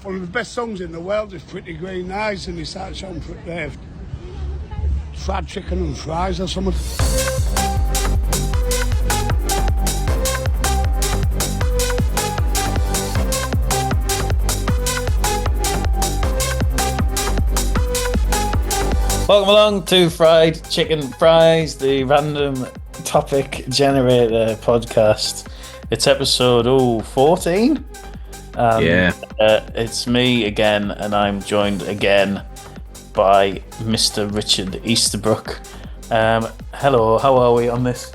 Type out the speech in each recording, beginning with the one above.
One of the best songs in the world is Pretty Green Eyes, and he starts on fried chicken and fries or something. Welcome along to Fried Chicken Fries, the random topic generator podcast. It's episode 14. It's me again, and I'm joined again by Mr. Richard Easterbrook. Hello, how are we on this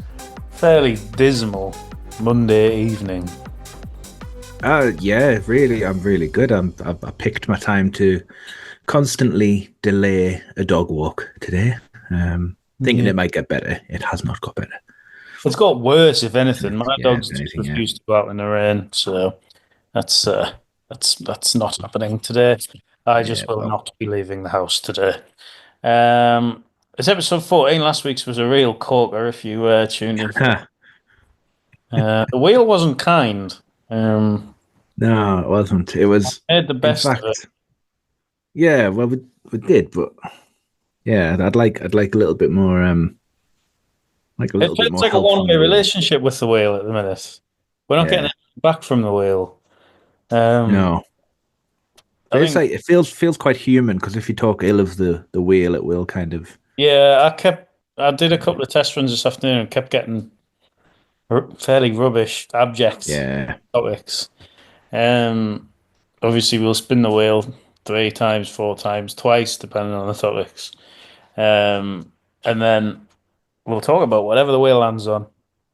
fairly dismal Monday evening? Yeah, really, I'm really good. I picked my time to constantly delay a dog walk today, thinking it might get better. It has not got better. It's got worse, if anything. My dog's just refused to go out in the rain, so that's not happening today. I just will not be leaving the house today. It's episode 14. Last week's was a real corker, if you tuned in. The wheel wasn't kind. No, it wasn't. It was. I made the best of it. Yeah, well, we did, but yeah, I'd like a little bit more. It feels like a one-way relationship with the wheel at the minute. We're not getting anything back from the wheel. No, it feels quite human, because if you talk ill of the wheel, it will kind of. Yeah, I did a couple of test runs this afternoon and kept getting fairly rubbish, abject topics. Obviously, we'll spin the wheel 3 times, 4 times, twice, depending on the topics. And then we'll talk about whatever the wheel lands on.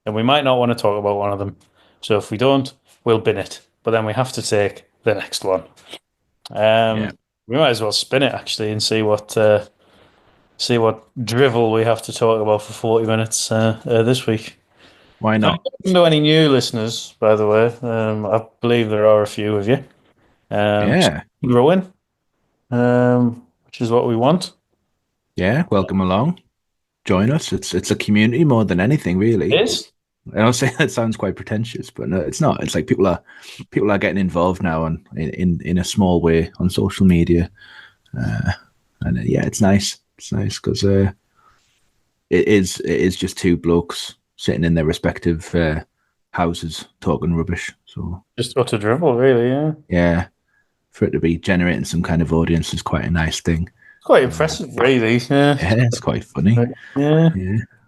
And we might not want to talk about one of them. So if we don't, we'll bin it. But then we have to take the next one. We might as well spin it, actually, and see what drivel we have to talk about for 40 minutes this week. Why not? To any new listeners, by the way. I believe there are a few of you. Growing. Which is what we want. Yeah, welcome along. Join us. It's a community more than anything, really. It is. I don't say that sounds quite pretentious, but no, it's not. It's like people are getting involved now in a small way on social media, and it's nice. It's nice because it is just 2 blokes sitting in their respective houses talking rubbish. So just utter drivel, really. Yeah. Yeah. For it to be generating some kind of audience is quite a nice thing. It's quite impressive, really. Yeah, it's quite funny. Yeah.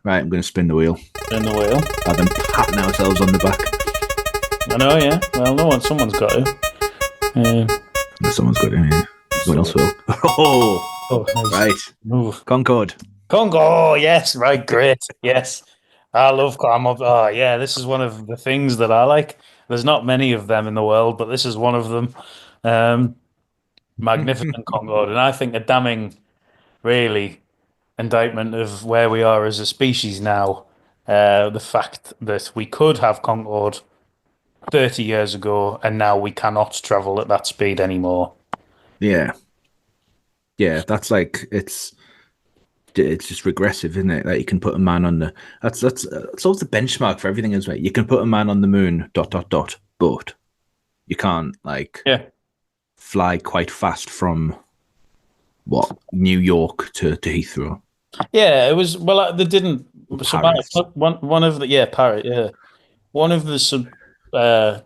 Right, I'm going to spin the wheel. Spin the wheel. Rather than patting ourselves on the back. I know, yeah. Well, someone's got to. Someone's got to, yeah. Someone else will. Oh, nice. Right. Move. Concorde. Oh, yes, right, great. Yes. I love Concorde. Oh, yeah, this is one of the things that I like. There's not many of them in the world, but this is one of them. Magnificent Concorde, and I think a damning, really, indictment of where we are as a species now. The fact that we could have Concorde 30 years ago, and now we cannot travel at that speed anymore. Yeah, that's like it's just regressive, isn't it? That you can put a man on the that's always the benchmark for everything, isn't it? You can put a man on the moon, ... but you can't fly quite fast from New York to Heathrow. Yeah, it was. Well, they didn't. One of the Paris. Yeah, one of the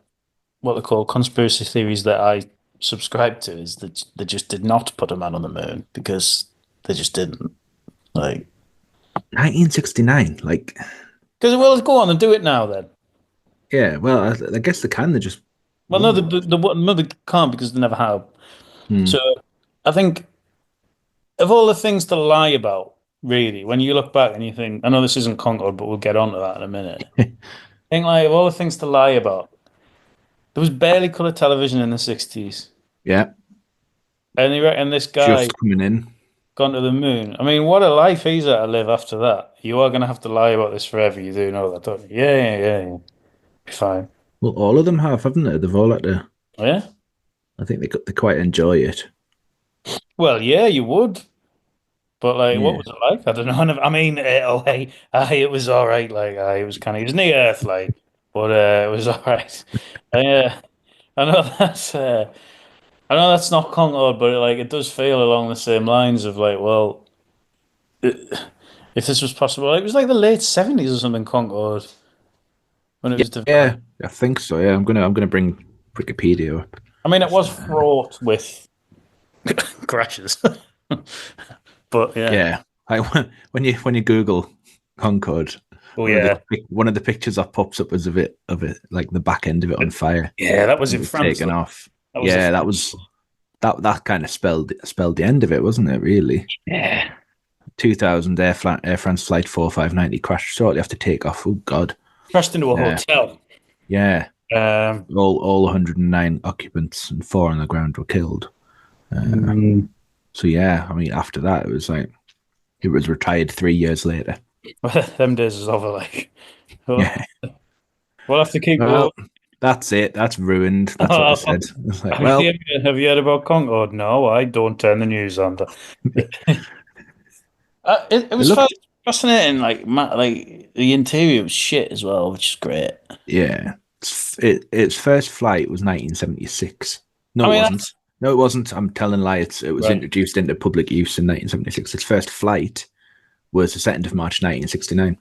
what they call conspiracy theories that I subscribe to is that they just did not put a man on the moon because they just didn't. Like 1969, like. Because go on and do it now then. Yeah, well, I guess they can. They just. Well, no, they can't because they never have. So I think of all the things to lie about, really, when you look back and you think, I know this isn't Concorde, but we'll get on to that in a minute. I think, like, of all the things to lie about, there was barely colour television in the 60s. Yeah. And this guy just coming in, gone to the moon. I mean, what a life he's had to live after that. You are going to have to lie about this forever. You do know that, don't you? Yeah. Be fine. Well, all of them haven't they? They've all had to. Oh, yeah? I think they quite enjoy it. Well, yeah, you would. But, like, what was it like? I don't know. I mean, it was all right. Like, it was near Earth, like, but it was all right. I know that's I know that's not Concorde, but like it does feel along the same lines of like, well, if this was possible, like, it was like the late 70s or something, Concorde, when it Yeah, was developed. yeah, I think so. Yeah, I'm gonna bring Wikipedia up. I mean, it was fraught with crashes, but yeah. Yeah, when you Google Concorde, Oh one of the yeah, one of the pictures that pops up is of it like the back end of it on fire. yeah. That was And in it was France, taken though. off. That was a Yeah, that kind of spelled the end of it, wasn't it? Really. yeah. 2000 Air France flight 4590 crashed shortly after takeoff. Oh God. Crashed into a Yeah, hotel. yeah. Um, All 109 occupants and 4 on the ground were killed. mm, So yeah, I mean, after that, it was retired 3 years later. them days is over. Like, we'll Yeah. have to keep going. Well, that's it. That's ruined. That's what they said. It's like, well, Have you heard about Concorde? No, I don't turn the news on. It it was looked. fascinating. Like, like the interior was shit as well, which is great. Yeah. Its first flight was 1976. I No, it mean, wasn't. No, it wasn't. I'm telling a lie. It was right. introduced into public use in 1976. Its first flight was the 2nd of March 1969.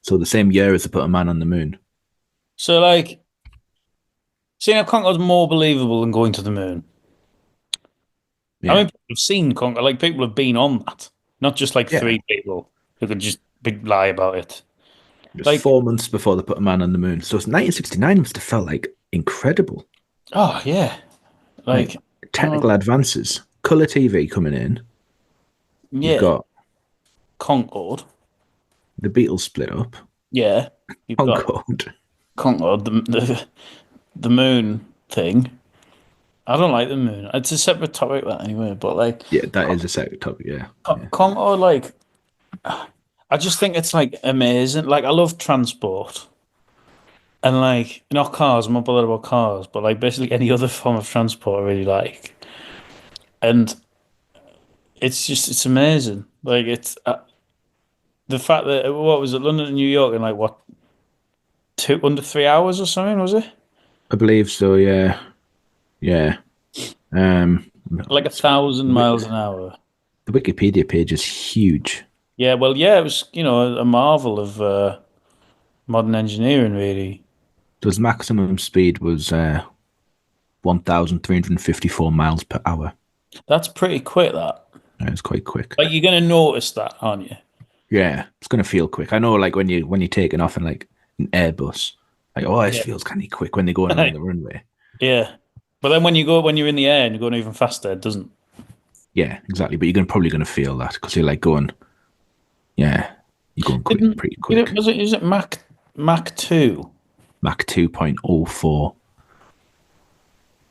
So the same year as they put a man on the moon. So, like, seeing how Concorde's more believable than going to the moon. I Yeah. mean, people have seen Concorde. Like, people have been on that, not just like Yeah. three people who could just lie about it. Just Like, 4 months before they put a man on the moon. So 1969 must have felt like incredible. oh yeah, Like like, technical advances. Color TV coming in. You've yeah, got Concorde. the Beatles split up. Yeah, you've got Concorde. Concorde, the moon thing. I don't like the moon. It's a separate topic that anyway. But like Yeah, that is a separate topic. Yeah. Yeah. Concorde, like I just think it's like amazing. Like I love transport and like not cars. I'm not bothered about cars, but like basically any other form of transport I really like. And it's amazing. Like it's the fact that what was it, London and New York in like what two under 3 hours or something was it? I believe so. Yeah. Yeah. Um, Like 1,000 miles an hour. the Wikipedia page is huge. Yeah, well, yeah, it was a marvel of modern engineering, really. So its maximum speed was 1,354 miles per hour. That's pretty quick. That It's quite quick. like you're gonna notice that, aren't you? Yeah, it's gonna feel quick. I know, like when you're taking off in like an Airbus, like oh, this Yeah, feels kind of quick when they're going along the runway. yeah. But then when you're in the air and you're going even faster, it doesn't. Yeah, exactly. But you're probably gonna feel that because you're like going, yeah, you're going quick, pretty quick. Is it Mach 2? Mach 2.04.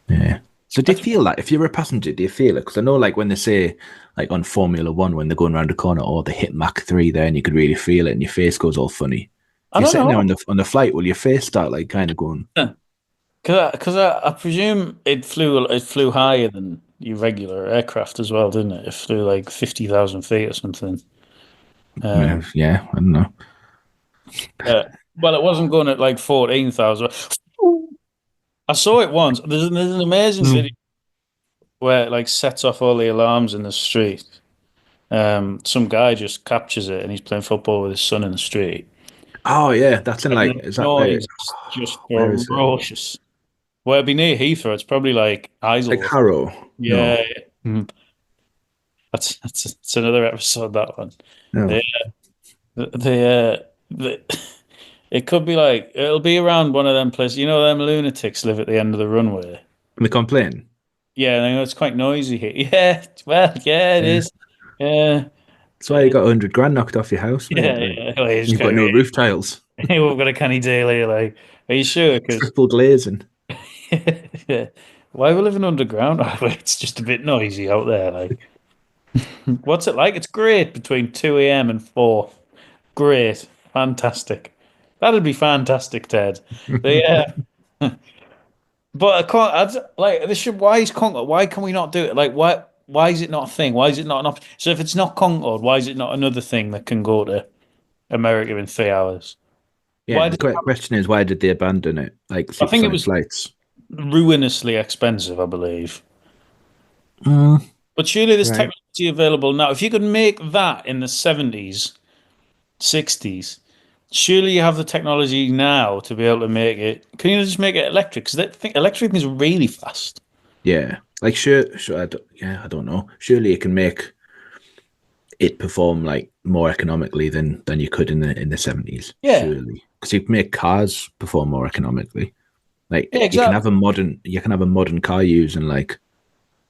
Yeah. So do you feel that if you're a passenger, do you feel it? Because I know, like when they say, like on Formula One, when they're going around the corner, or they hit Mach 3 there, and you could really feel it, and your face goes all funny. If I you're don't sitting there know. on the flight, will your face start like kind of going? Because I presume it flew higher than your regular aircraft as well, didn't it? It flew like 50,000 feet or something. Yeah, I don't know. Well, it wasn't going at like 14,000. I saw it once. There's an amazing Hmm. video where it like sets off all the alarms in the street. Some guy just captures it and he's playing football with his son in the street. Oh yeah, that's in And like the is that noise is just where is it? ferocious. Well, it'd be near Heathrow. It's probably like Like Isleworth. Harrow? No, Yeah, that's another episode. That one. no. The it could be like it'll be around one of them places. You know, them lunatics live at the end of the runway. And they complain. Yeah, I know it's quite noisy here. Yeah, well, yeah, it Yeah, is. Yeah, that's why you got 100 grand knocked off your house, mate. yeah, Like, yeah. Well, you've got no roof tiles, we've got a canny deal here. Like, are you sure? Because triple glazing. yeah, why are we living underground? Oh, it's just a bit noisy out there. Like, what's it like? It's great between 2 a.m. and 4. Great, fantastic. That'd be fantastic, Ted. Yeah, but I can't. Like, this should. Why is Concorde? Why can we not do it? Like, why? Why is it not a thing? Why is it not an option? So if it's not Concorde, why is it not another thing that can go to America in 3 hours? Yeah, Why the did it question is why did they abandon it? Like I think it supersonic was flights. ruinously expensive, I believe. But surely there's Right. technology available now. If you could make that in the 70s, 60s, surely you have the technology now to be able to make it. Can you just make it electric? Because I think electric is really fast. Yeah. Like sure. I don't know. Surely it can make it perform like more economically than you could in the 70s. Yeah, Surely, because you can make cars perform more economically. Like yeah, exactly. you can have a modern car using like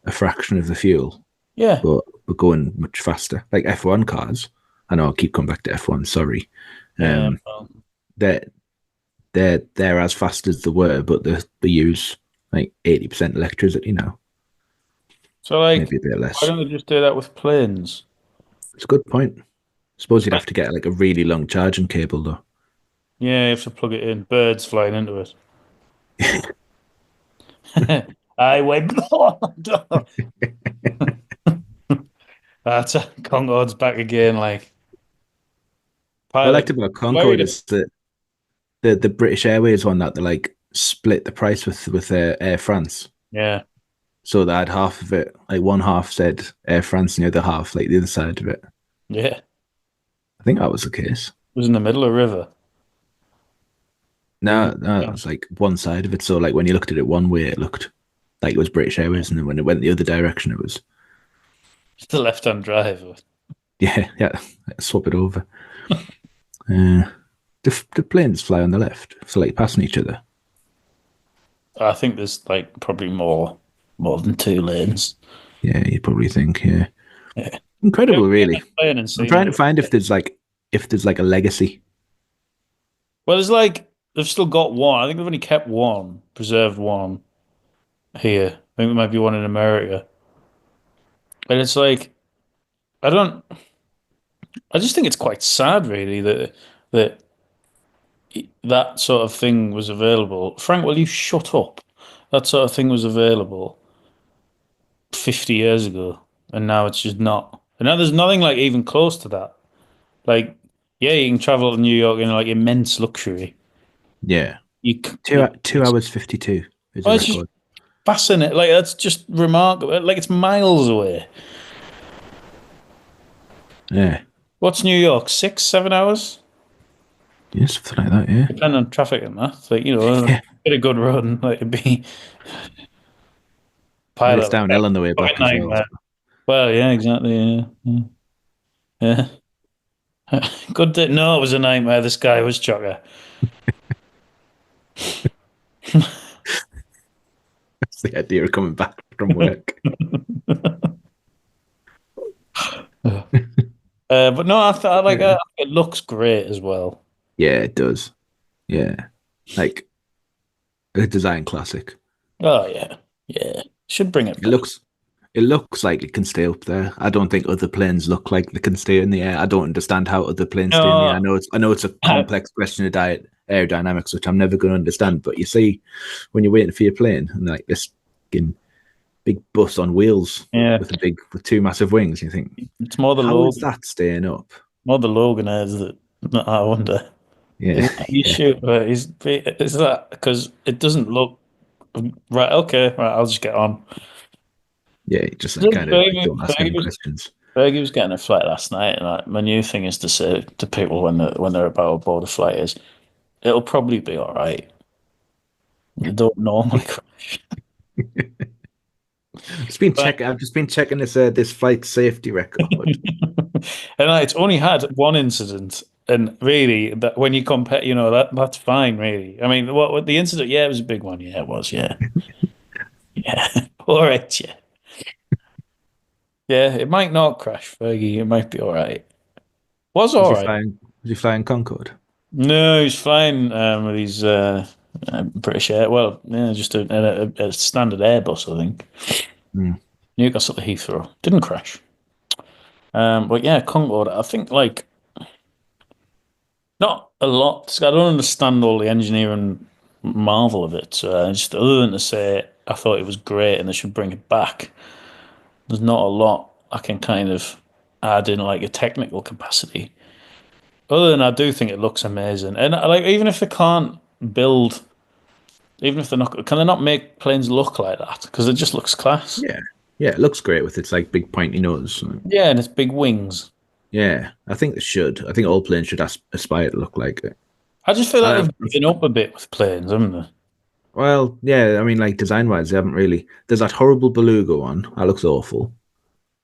a fraction of the fuel, Yeah, but going much faster. Like F1 cars. I know I'll keep coming back to F1. Sorry. yeah. Um, they're they're as fast as they were, but they use like 80% electricity now, So, like, maybe a bit why less. don't they just do that with planes? It's a good point. Suppose you'd have to get like a really long charging cable though. Yeah, you have to plug it in. Birds flying into it. I went. That's Concorde's back again. Like What I pilot, liked about very Concorde different. is that the British Airways one that they like split the price with Air France. Yeah, So they had half of it, like one half said Air France, and the other half like the other side of it. yeah. It I think that was the case. was in the middle of a river. No, it Yeah. was like one side of it. So like when you looked at it one way, it looked like it was British Airways, and then when it went the other direction, it was It's the left-hand drive. yeah, swap it over. Uh, the planes fly on the left, so like passing each other. I think there's like probably more than two lanes. Yeah, you'd probably think, yeah. Yeah. Incredible, really. Playing and I'm seeing trying to it. find if there's like a legacy. Well, there's like they've still got one. I think they've only kept one, preserved one here. I think there might be one in America. And it's like I don't. I just think it's quite sad, really, that that sort of thing was available. Frank, will you shut up? That sort of thing was available 50 years ago, and now it's just not. And now there's nothing like even close to that. Like, yeah, you can travel to New York in like immense luxury. Yeah, You, c- two hours 52 is a oh, it's just record. fascinating. Like that's just remarkable. Like it's miles away. Yeah, What's New York? 6, 7 hours, yeah, something like that. Yeah, depending on traffic and that. It's like a yeah. bit a good run. Like it'd be Well, it's pilot. downhill on the way Fucking back as well. nightmare. Well, yeah, exactly. Yeah. Good day. No, it was a nightmare. This guy was chocker. That's the idea of coming back from work. But no, I like Yeah, it looks great as well. yeah, it does. Yeah, like a design classic. Oh yeah, yeah. Should bring it It back. looks like it can stay up there. I don't think other planes look like they can stay in the air. I don't understand how other planes stay in the air. No, I know it's a complex question of aerodynamics, which I'm never going to understand. But you see, when you're waiting for your plane and like this fucking big bus on wheels yeah. with two massive wings, you think, It's more the how is Logan, that staying up? more the Logan airs that I wonder. Yeah, You yeah, shoot, but is that because it doesn't look right? Okay, right. I'll just get on. yeah. Just like kind of like, Fergie, don't ask Fergie any was questions. Fergie was getting a flight last night, and like, my new thing is to say to people when they're about to board a flight is it'll probably be all right. They don't normally crash. But I've just been checking this flight safety record. and it's only had one incident, and really, that when you compare, that's fine, really. I mean, what the incident? Yeah, it was a big one. Yeah, it was. Yeah, yeah. All right. Yeah, yeah. It might not crash, Fergie. It might be all right. Was all right. Was you flying Concorde? No, he's flying with his British Air. Well, yeah, just a standard Airbus, I think. Hmm. Newcastle to Heathrow didn't crash. But yeah, Concorde. I think like not a lot. I don't understand all the engineering marvel of it. Just other than to say I thought it was great and they should bring it back. There's not a lot I can kind of add in like a technical capacity. Other than I do think it looks amazing, and like even if they can't build, even if they're not, can they not make planes look like that? Because it just looks class. Yeah, Yeah, it looks great with its like big pointy nose. Yeah, and it's big wings. Yeah, I think they should. I think all planes should aspire to look like it. I just feel like Uh, they've given up a bit with planes, haven't they? well, yeah, I mean, like design wise, they haven't really. There's that horrible beluga one. That looks awful.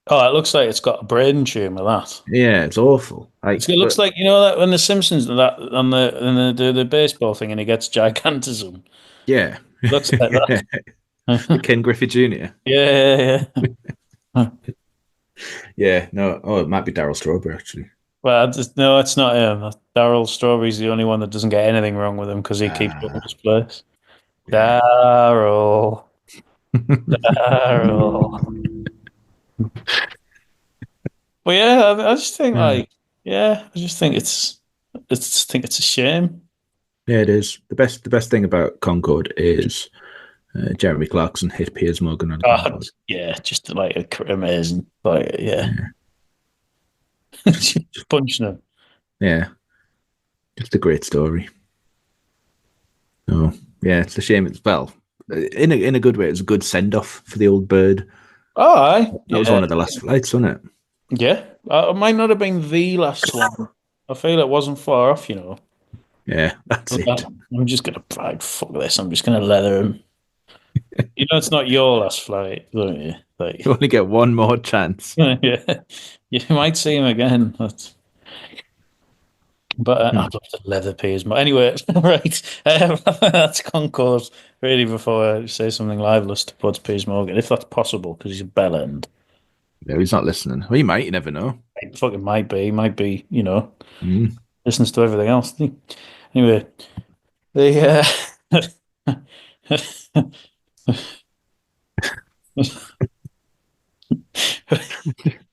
Oh, it looks like it's got a brain tumor. That Yeah, it's awful. it looks like that when the Simpsons do that on the baseball thing, and he gets gigantism. Yeah, Looks like yeah. that. Ken Griffey Jr. Yeah, yeah. Yeah, no. Oh, it might be Daryl Strawberry actually. Well, no, it's not him. Daryl Strawberry's the only one that doesn't get anything wrong with him because he keeps up with his place. Yeah. Daryl, Daryl. But yeah, I just think Yeah. I just think it's a shame. Yeah, it is. The best thing about Concorde is Jeremy Clarkson hit Piers Morgan on God, Concorde. yeah, just like amazing. Like, yeah, Yeah. just punching him. Yeah. Just a great story. Oh, yeah, it's a shame. It's well, in a good way. It's a good send off for the old bird. Oh, aye. That was Yeah, one of the last flights, wasn't it? yeah. It might not have been the last one. I feel it wasn't far off, you know. Yeah, that's it. I'm just gonna fuck this. I'm just gonna leather him. You know, it's not your last flight, don't you? Like, You only get one more chance. yeah, you might see him again. But Hmm. I'd love to leather Piers more. Anyway, right. That's Concorde. Really, before I say something libelous towards Piers Morgan, if that's possible, because he's a bell end. No, he's not listening. Well, he might. You never know. He fucking might be. He might be, Mm. listens to everything else. Anyway, the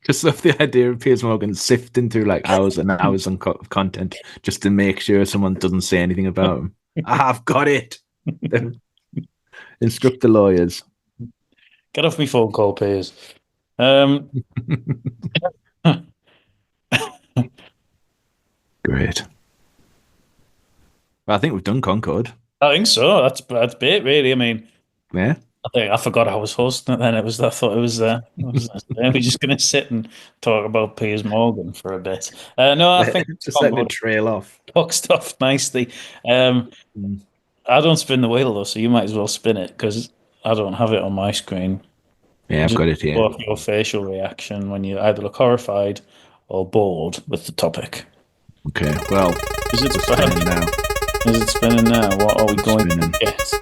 Just love the idea of Piers Morgan sifting through like hours and hours of content just to make sure someone doesn't say anything about him. I've got it. Instruct the lawyers. get off me phone call, Piers. Um, Great. Well, I think we've done Concorde. I think so. That's it, really. I mean, Yeah. I think I forgot I was hosting it. Then it was. I thought it was. We're just going to sit and talk about Piers Morgan for a bit. No, I think Just letting it trail off. boxed off nicely. Mm. I don't spin the wheel though, so you might as well spin it because I don't have it on my screen. Yeah, I've Just got it here. off your facial reaction when you either look horrified or bored with the topic. Okay, well, Is it spinning spinning? now. Is it spinning now? What are we going Spinning. to get?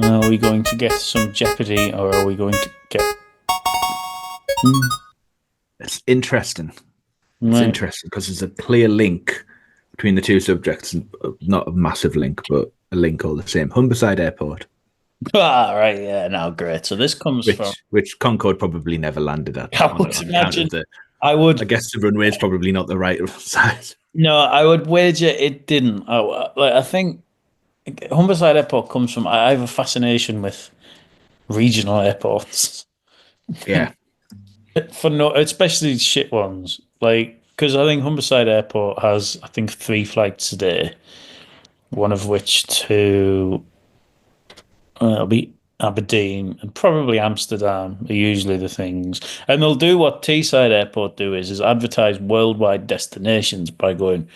Are we going to get some Jeopardy, or are we going to get? It's interesting. It's Right. interesting because there's a clear link between the two subjects. Not a massive link, but a link all the same. Humberside Airport, Ah, right, yeah, now great. So this comes from. which Concorde probably never landed at. I would imagine. I I guess the runway is probably not the right size. No, I would wager it didn't. I think Humberside Airport comes from. I have a fascination with regional airports. Yeah, Especially shit ones. Like, because I think Humberside Airport has, I think, 3 flights a day, one of which to it'll be Aberdeen and probably Amsterdam are usually the things. And they'll do what Teesside Airport do is advertise worldwide destinations by going,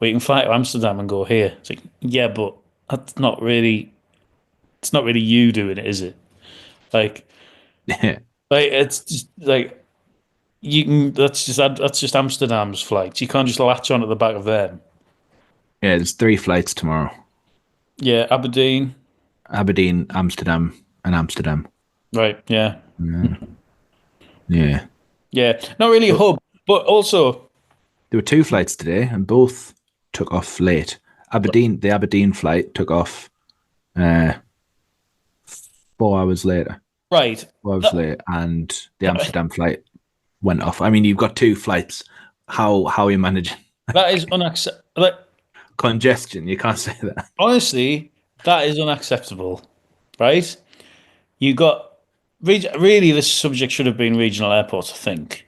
well, you can fly to Amsterdam and go here. It's like, yeah, but that's not really. It's not really you doing it, is it? Like, yeah. it's just like you can. That's just Amsterdam's flights. You can't just latch on at the back of them. There's 3 flights tomorrow: Yeah, Aberdeen. Aberdeen, Amsterdam, and Amsterdam. Right. Yeah. Yeah. Yeah. Not really a hub, but also There were 2 flights today, and both took off late. The Aberdeen flight took off 4 hours later. right. 4 hours late, and the Amsterdam flight went off. I mean, you've got 2 flights. How are you managing That is unacceptable. congestion? You can't say that. Honestly, that is unacceptable. Right? You got really. This subject should have been regional airports, I think.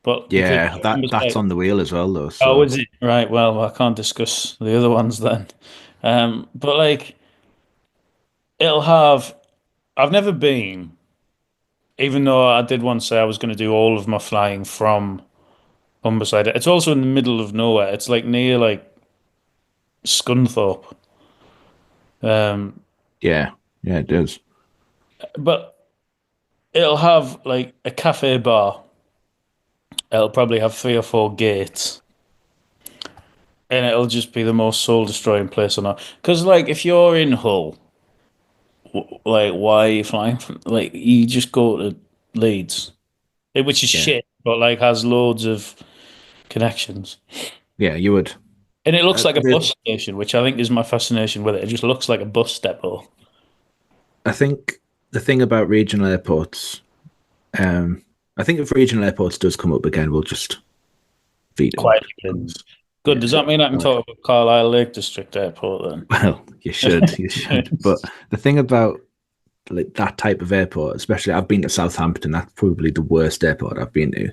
But Yeah, because that's on the wheel as well, though. So. Oh, is it? Right. Well, I can't discuss the other ones then. But it'll have. I've never been, even though I did once say I was going to do all of my flying from Humberside, it's also in the middle of nowhere. It's like near like Scunthorpe. Um, Yeah, yeah, it does. but it'll have like a cafe bar. It'll probably have 3 or 4 gates, and it'll just be the most soul destroying place on earth. Because like if you're in Hull, like why are you flying from? Like you just go to Leeds, which is Yeah, shit, but like has loads of connections. yeah, you would. And it looks like a The, bus station, which I think is my fascination with it. It just looks like a bus depot. I think the thing about regional airports, um, I think if regional airports does come up again, we'll just veto Quite it. good. 'Cause, Good. yeah, Does that mean I can God. talk about Carlisle Lake District Airport Well, you should, you should. But the thing about like that type of airport, especially I've been to Southampton. That's probably the worst airport I've been to.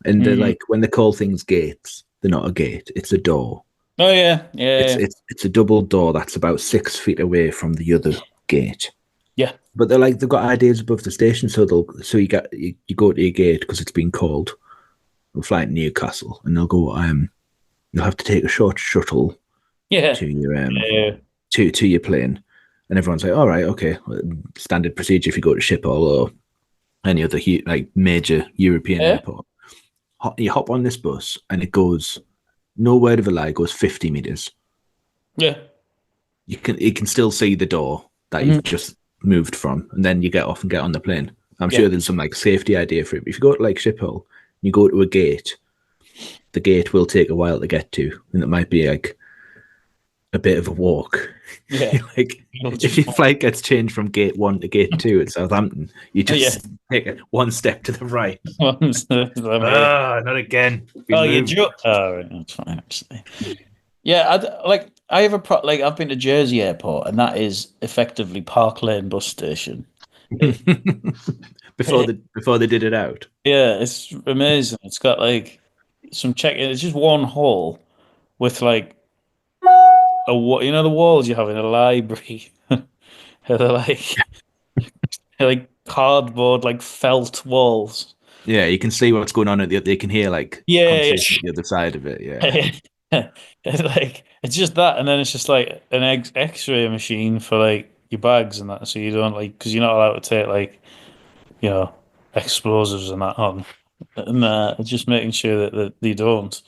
And they're Mm. like when they call things gates, they're not a gate; it's a door. Oh yeah, yeah, It's a double door that's about 6 feet away from the other gate. yeah, But they've got ideas above the station, so you go to your gate because it's been called. We'll fly to Newcastle, and they'll go. You'll have to take a short shuttle yeah, to your yeah, to your plane, and everyone's like, all right, okay, standard procedure if you go to Schiphol or any other like major European yeah, airport. You hop on this bus, and it goes no word of a lie, it goes 50 meters. yeah. You can still see the door that Mhm. you've just moved from, and then you get off and get on the plane. I'm Yeah, sure there's some like safety idea for it. If you go to like Schiphol, you go to a gate, the gate will take a while to get to, and it might be like a bit of a walk. yeah. Like if your flight gets changed from gate 1 to gate 2 at Southampton, you Yeah. just take it one step to the right. Amazing. Ah, not again. Oh, Been you moved. joke. Oh, right, that's fine actually. Yeah, like I have like I've been to Jersey Airport, and that is effectively Park Lane bus station. It, Before they did it out. yeah, it's amazing. It's got like some check. It's just one hall with like you know the walls you have in a library. They're like cardboard, like felt walls. Yeah, you can see what's going on at the. They can hear like Yeah, conversation at the other side of it. Yeah, yeah. It's like it's just that, and then it's just like an X-ray machine for like your bags and that, so you don't like because you're not allowed to take like you know explosives and that on, and it's just making sure that you don't.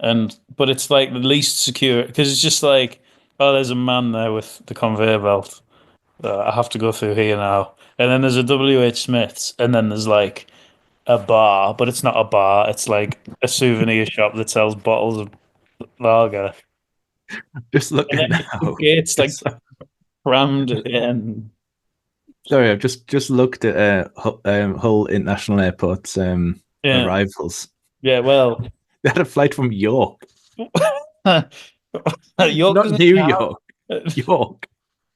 And but it's like the least secure because it's just like oh, there's a man there with the conveyor belt. I have to go through here now, and then there's a WH Smith's, and then there's like a bar, but it's not a bar. It's like a souvenir shop that sells bottles of lager. just And then looking the two now. gates like Just crammed in. sorry, I've just looked at Hull International Airport's Yeah, arrivals. yeah. Well, They had a flight from York, York not doesn't New even York, have. York.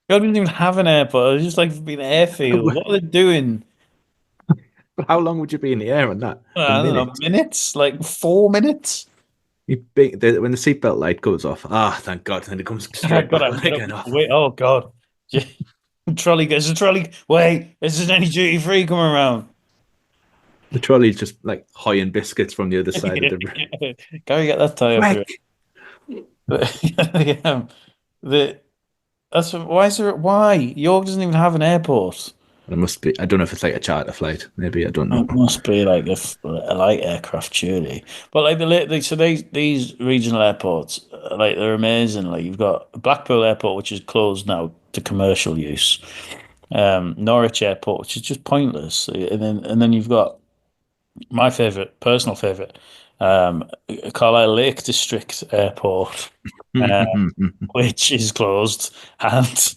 York doesn't even have an airport. It's just like been airfield. What are they doing? But how long would you be in the air on that? A I don't know. minute. Minutes, like 4 minutes. When the seatbelt light goes off, thank God, and it comes I straight back gotta on get up. again. Off. Wait. Oh God. Trolley. There's a trolley. Wait. Is there any duty free coming around? The trolley's just like high and biscuits from the other side of the room. Go get that tire for Quick! it. Yeah. The That's why is there why York doesn't even have an airport. It must be. I don't know if it's like a charter flight. Maybe I don't know. It must be like a light aircraft, surely. But like so these regional airports, like they're amazing. Like you've got Blackpool Airport, which is closed now to commercial use. Norwich Airport, which is just pointless, and then you've got my favorite, personal favorite, um, Carlisle Lake District Airport, uh, which is closed and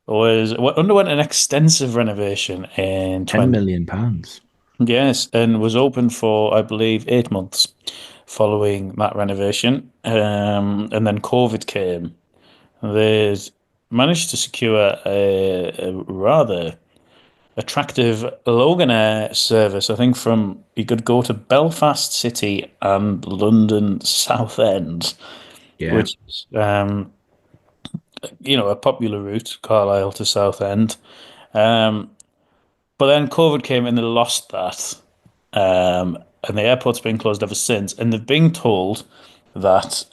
underwent an extensive renovation in 10 20. million pounds. Yes, and was open for, I believe, 8 months following that renovation. And then COVID came. They managed to secure a rather attractive Loganair service. I think from you could go to Belfast City and London Southend, Yeah. which is a popular route, Carlisle to Southend. Um, But then COVID came and they lost that. And the airport's been closed ever since. And they've been told that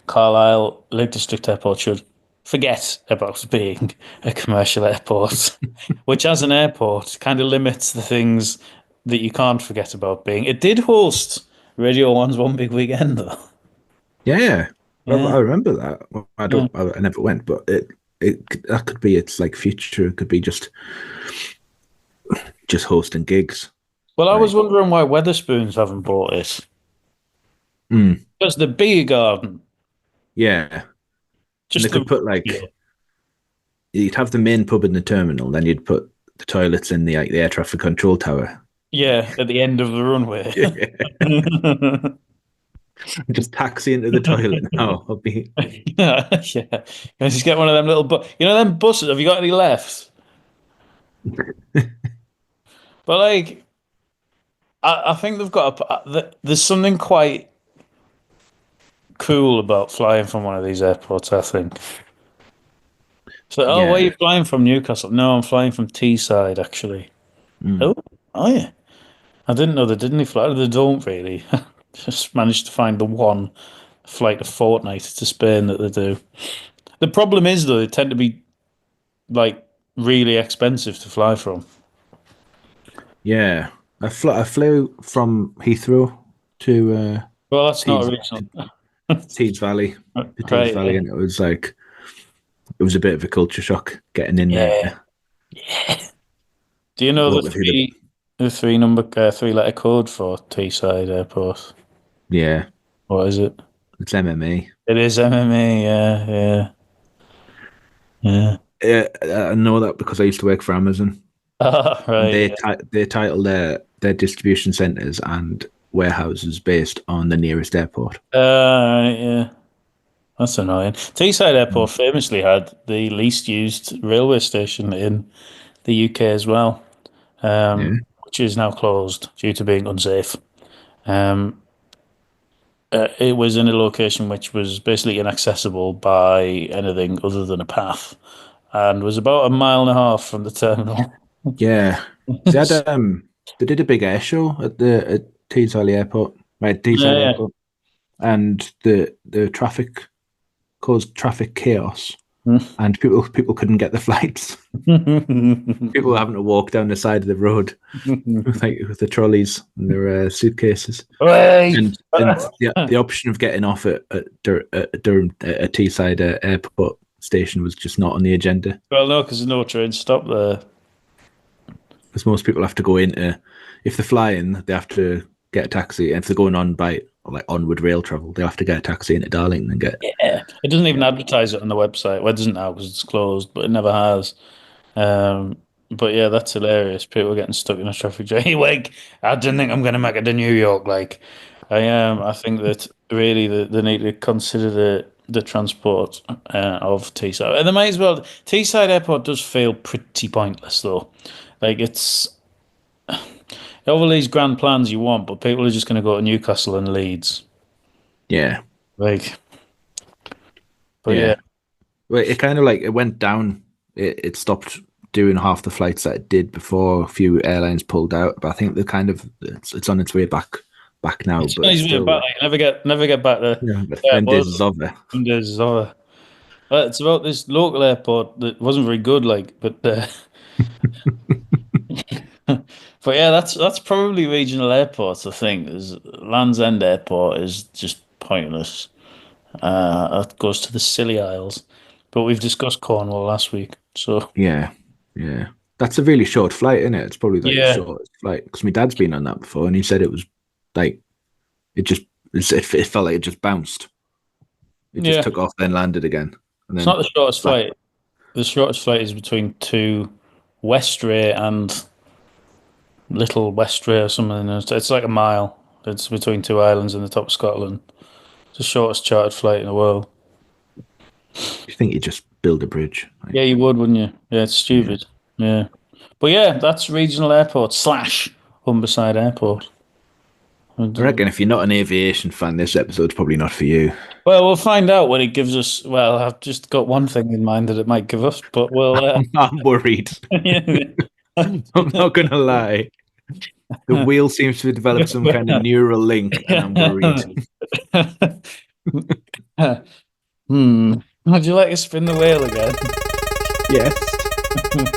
Carlisle Lake District Airport should forget about being a commercial airport, which as an airport kind of limits the things that you can't forget about being. It did host Radio 1's One Big Weekend, though. Yeah, Yeah. I remember that. Well, I never went, but that could be its like future. It could be just hosting gigs. Well, I Right. was wondering why Weatherspoons haven't bought it. Because the beer garden, Yeah, and just they could put like yeah. you'd have the main pub in the terminal, then you'd put the toilets in the air traffic control tower. Yeah, at the end of the runway. Just taxi into the toilet now. I'll be Yeah. Just get one of them little them buses. Have you got any left? But like, I think they've got there's something quite cool about flying from one of these airports, I think. So, Yeah. where are you flying from? Newcastle? No, I'm flying from Teesside, actually. Oh, yeah. I didn't know they didn't fly. They don't really. Just managed to find the one flight a fortnight to Spain that they do. The problem is, though, they tend to be like really expensive to fly from. Yeah, I flew from Heathrow to Well, that's not original. Tees Valley, Right, Valley, yeah. and it was a bit of a culture shock getting in there. Yeah. Do you know Walking the through the- three letter code for Teesside Airport? Yeah, What is it? it's MMA. It is MMA. Yeah. I know that because I used to work for Amazon. Oh, right. They title their distribution centers and warehouses based on the nearest airport. Right, yeah. That's annoying. Teesside Airport famously had the least used railway station in the UK as well, which is now closed due to being unsafe. It was in a location which was basically inaccessible by anything other than a path, and was about a mile and a half from the terminal. Yeah, they had they did a big air show at Tees Valley Airport, right? Teesside Yeah. Airport, and the traffic caused traffic chaos, and people couldn't get the flights. People were having to walk down the side of the road with the trolleys and their suitcases. And the option of getting off at Durham a Teesside Airport station was just not on the agenda. Well, no, because there's no train stop there. Because most people have to go into, if they're flying, they have to get a taxi. And if they're going on by like onward rail travel, they have to get a taxi into Darlington and get. Yeah, it doesn't even advertise it on the website. Well, it doesn't now because it's closed, but it never has. But yeah, that's hilarious. People getting stuck in a traffic jam. Like, I didn't think I'm going to make it to New York. Like, I am. I think that really they need to consider the transport of Teesside, and they might as well. Teesside Airport does feel pretty pointless though. Like it's all these grand plans you want, but people are just going to go to Newcastle and Leeds. Yeah. Like, but yeah. Well, it kind of like it went down. It stopped doing half the flights that it did before a few airlines pulled out. But I think it's on its way back now. It's but nice still, back, like, never get back there. yeah, but 10 days is over. 10 days is over. Well, it's about this local airport that wasn't very good, like, but but yeah, that's probably regional airports. I think Land's End Airport is just pointless. That goes to the Scilly Isles, but we've discussed Cornwall last week, so Yeah. That's a really short flight, isn't it? It's probably like Yeah. the shortest flight because my dad's been on that before, and he said it was like it felt like it just bounced. It just took off, then landed again. And it's then not the shortest flight. The shortest flight is between two Westray and Little Westray or something. It's like a mile. It's between two islands in the top of Scotland. It's the shortest chartered flight in the world. You think you just build a bridge? Like, Yeah, you would, wouldn't you? Yeah, it's stupid. Yeah. But yeah, that's regional airport / Humberside Airport. I reckon if you're not an aviation fan, this episode's probably not for you. Well, we'll find out when it gives us. Well, I've just got one thing in mind that it might give us, but we'll. I'm worried. I'm not gonna lie. The wheel seems to have developed some kind of neural link, and I'm worried. Would you like to spin the wheel again? Yes.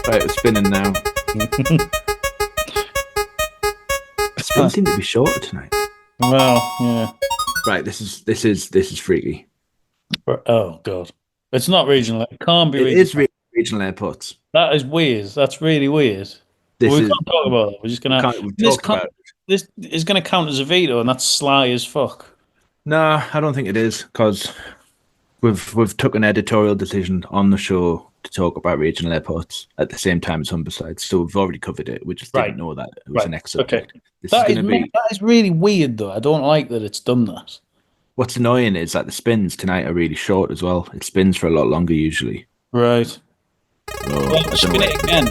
Right, it's spinning now. Spin seemed to be shorter tonight. Well, yeah. Right, this is freaky. Oh god, it's not regional. It can't be It regional. is regional airports. That is weird. That's really weird. This we is. can't talk about it. We're just gonna. We've This talked about it. this is gonna count as a veto, and that's sly as fuck. No, I don't think it is because we've took an editorial decision on the show to talk about regional airports at the same time as Humberside. So we've already covered it. We just didn't know that it was the next subject. Okay. This That is going to be. That is really weird, though. I don't like that it's done that. What's annoying is that the spins tonight are really short as well. It spins for a lot longer usually. Right. Oh, Well, spin it again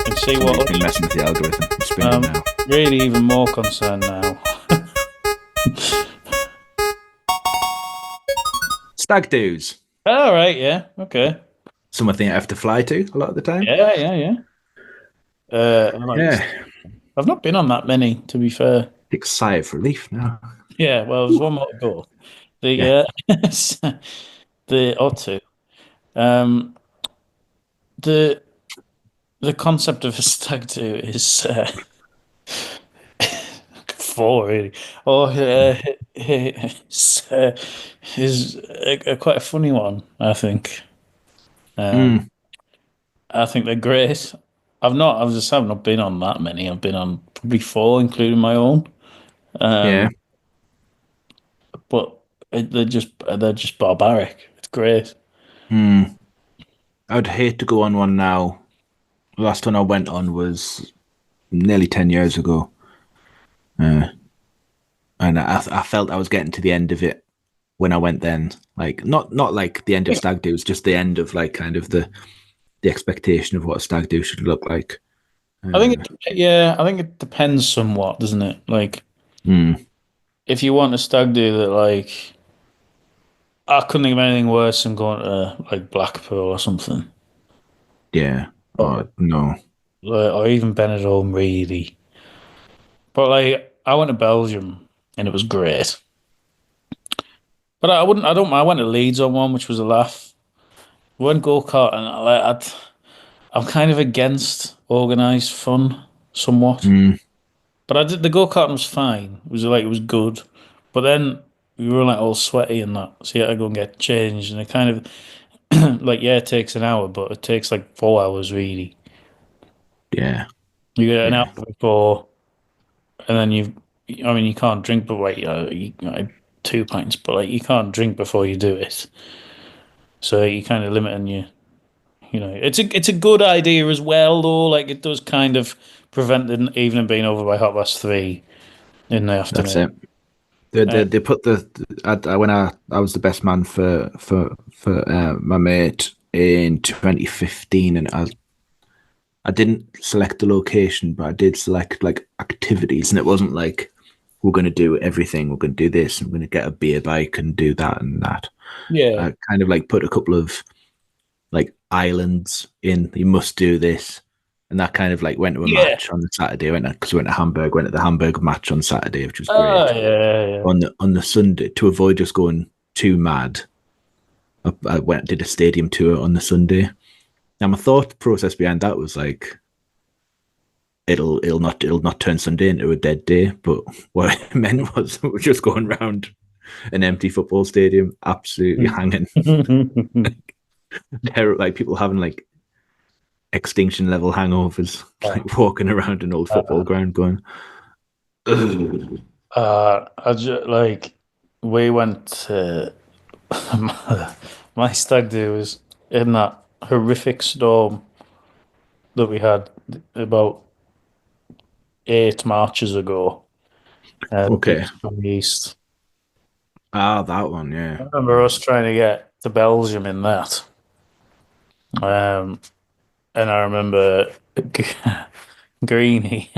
and see what. You've been messing with the algorithm. I'm spinning now. Really, even more concerned now. Stag do's. All right. Yeah. Okay. Something I have to fly to a lot of the time. Yeah. I've not been on that many, to be fair. Big sigh of relief now. Yeah, well, there's one more to go. The or two. The concept of a stag do is four really. Is quite a funny one, I think. I think they're great. I've not been on that many. I've been on probably four, including my own. But they're just barbaric. It's great. I'd hate to go on one now. The last one I went on was nearly 10 years ago. And I felt I was getting to the end of it when I went then. Like not like the end of stag do, it was just the end of like kind of the expectation of what a stag do should look like. I think it depends somewhat, doesn't it? Like if you want a stag do that, like, I couldn't think of anything worse than going to like Blackpool or something. Yeah. No. Or even Benidorm, really. But like, I went to Belgium and it was great. But I went to Leeds on one, which was a laugh. We went go-kart and I'm kind of against organised fun somewhat. But I did the go-kart was fine. It was good. But then we were like all sweaty and that, so you had to go and get changed, and it kind of like it takes an hour, but it takes like 4 hours really. Yeah. You get an hour before, and then you can't drink, but wait, you 2 pints, but like you can't drink before you do it. So you kind of limit on it's a good idea as well though. Like it does kind of prevent the evening being over by 3:30 in the afternoon. That's it. They put when I was the best man for my mate in 2015, and I didn't select the location, but I did select like activities, and it wasn't like we're going to do everything. We're going to do this, and we're going to get a beer bike and do that and that. Yeah, I kind of like put a couple of like islands in. You must do this. And that kind of like went to a match on the Saturday, because we went to Hamburg, went to the Hamburg match on Saturday, which was great. Yeah. On the Sunday, to avoid just going too mad, I did a stadium tour on the Sunday. Now my thought process behind that was like, it'll not turn Sunday into a dead day. But what it meant was we're just going around an empty football stadium, absolutely hanging. Like people having like extinction level hangovers, like walking around an old football ground going. We went to my stag do was in that horrific storm that we had about 8 marches ago. Okay. From the east. That one, yeah. I remember us trying to get to Belgium in that. And I remember Greeny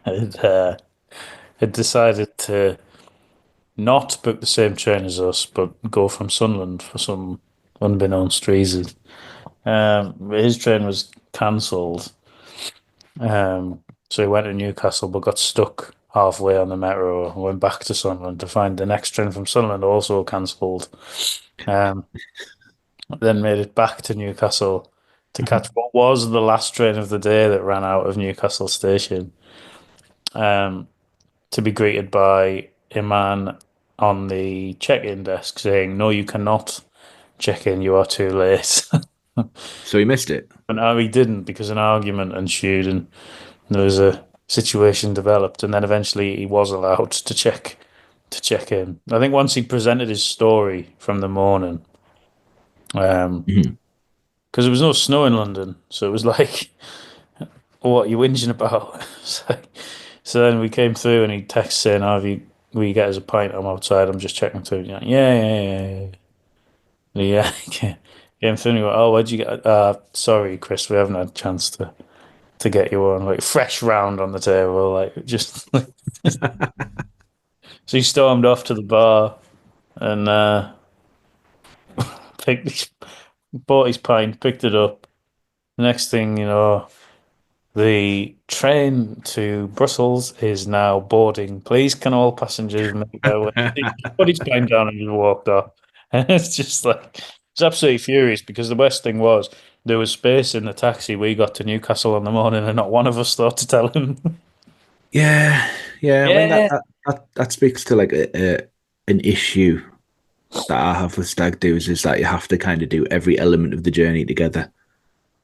had decided to not book the same train as us, but go from Sunderland for some unbeknownst reason. His train was cancelled, So he went to Newcastle but got stuck halfway on the metro and went back to Sunderland to find the next train from Sunderland also cancelled. Um, then made it back to Newcastle to catch what was the last train of the day that ran out of Newcastle station. Um, to be greeted by a man on the check-in desk saying, "No, you cannot check in. You are too late." So he missed it. But no, he didn't because an argument ensued and there was a situation developed, and then eventually he was allowed to check in. I think once he presented his story from the morning, Mhm. because there was no snow in London, so it was like, "What are you whinging about?" So then we came through, and he texted saying, "Oh, will you get us a pint? I'm outside. I'm just checking through." Yeah, yeah, yeah, yeah. Yeah. Came through, and he went, "Oh, where'd you get? Sorry, Chris, we haven't had a chance to get you on like fresh round on the table, like just." So he stormed off to the bar and picked, bought his pint, picked it up. The next thing you know, the train to Brussels is now boarding. Please, can all passengers make their way? He put his pint down and just walked off. And it's just like, it's absolutely furious because the worst thing was there was space in the taxi. We got to Newcastle in the morning and not one of us thought to tell him. Yeah, yeah. I mean Yeah. that speaks to like an issue that I have with stag do's is that you have to kind of do every element of the journey together.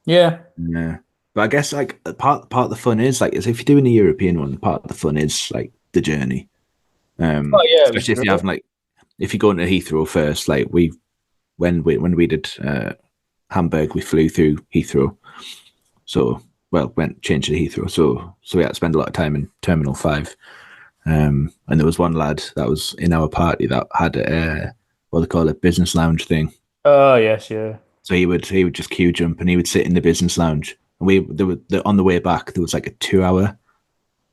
Yeah. Yeah, but I guess like part of the fun is like is if you're doing a European one, part of the fun is like the journey. Oh, yeah, it was Especially if you great. have like if you go into Heathrow first, like when we did Hamburg, we flew through Heathrow. So well, went changed to Heathrow. So we had to spend a lot of time in Terminal 5. And there was one lad that was in our party that had a what they call a business lounge thing. Oh, yes, yeah. So he would just queue jump and he would sit in the business lounge. And on the way back there was like a 2 hour,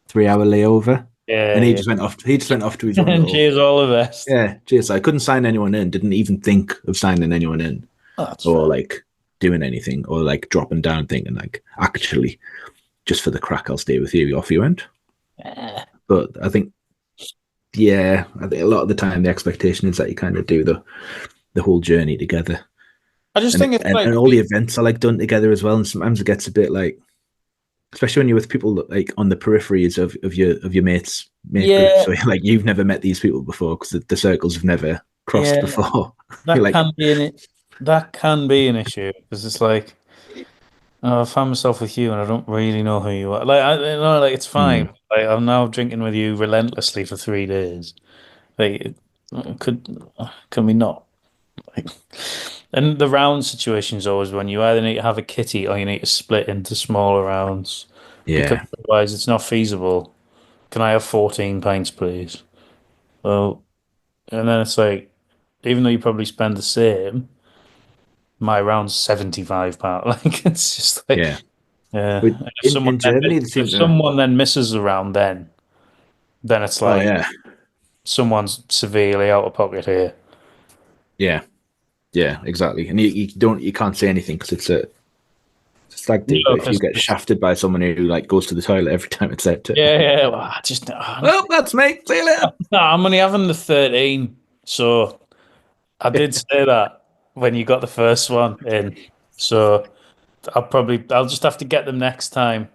3 hour layover, and Yeah, he yeah. just went off. He just went off to his own And little cheers, all the best. yeah. Cheers. I couldn't sign anyone in. Didn't even think of signing anyone in Oh, that's or fair. like doing anything or like dropping down thinking like actually just for the crack I'll stay with you. Off you went. Yeah. But I think yeah, I think a lot of the time the expectation is that you kind of do the whole journey together, I just and think it's and, like, and all the events are like done together as well. And sometimes it gets a bit like, especially when you're with people that, like on the peripheries of your mate group. yeah, So like you've never met these people before because the circles have never crossed yeah, before. You're that like, can be an issue because it's like, oh, I found myself with you and I don't really know who you are. Like, like it's fine. hmm, Like, I'm now drinking with you relentlessly for 3 days. Like, can we not? Like, and the round situation is always when you either need to have a kitty or you need to split into smaller rounds because yeah, otherwise it's not feasible. Can I have 14 pints, please? Well, and then it's like, even though you probably spend the same, my round's £75. Like it's just like, yeah. yeah. But And if in Germany they seem to. someone then misses a round, then it's Oh like yeah, someone's severely out of pocket here. yeah, yeah, exactly. And you can't say anything because it's like do. No, But if you because get shafted by someone who like goes to the toilet every time it's their turn, yeah, yeah. Well, well, that's me. See you later. no, I'm only having the 13, so I did say that when you got the first one in. So I'll just have to get them next time.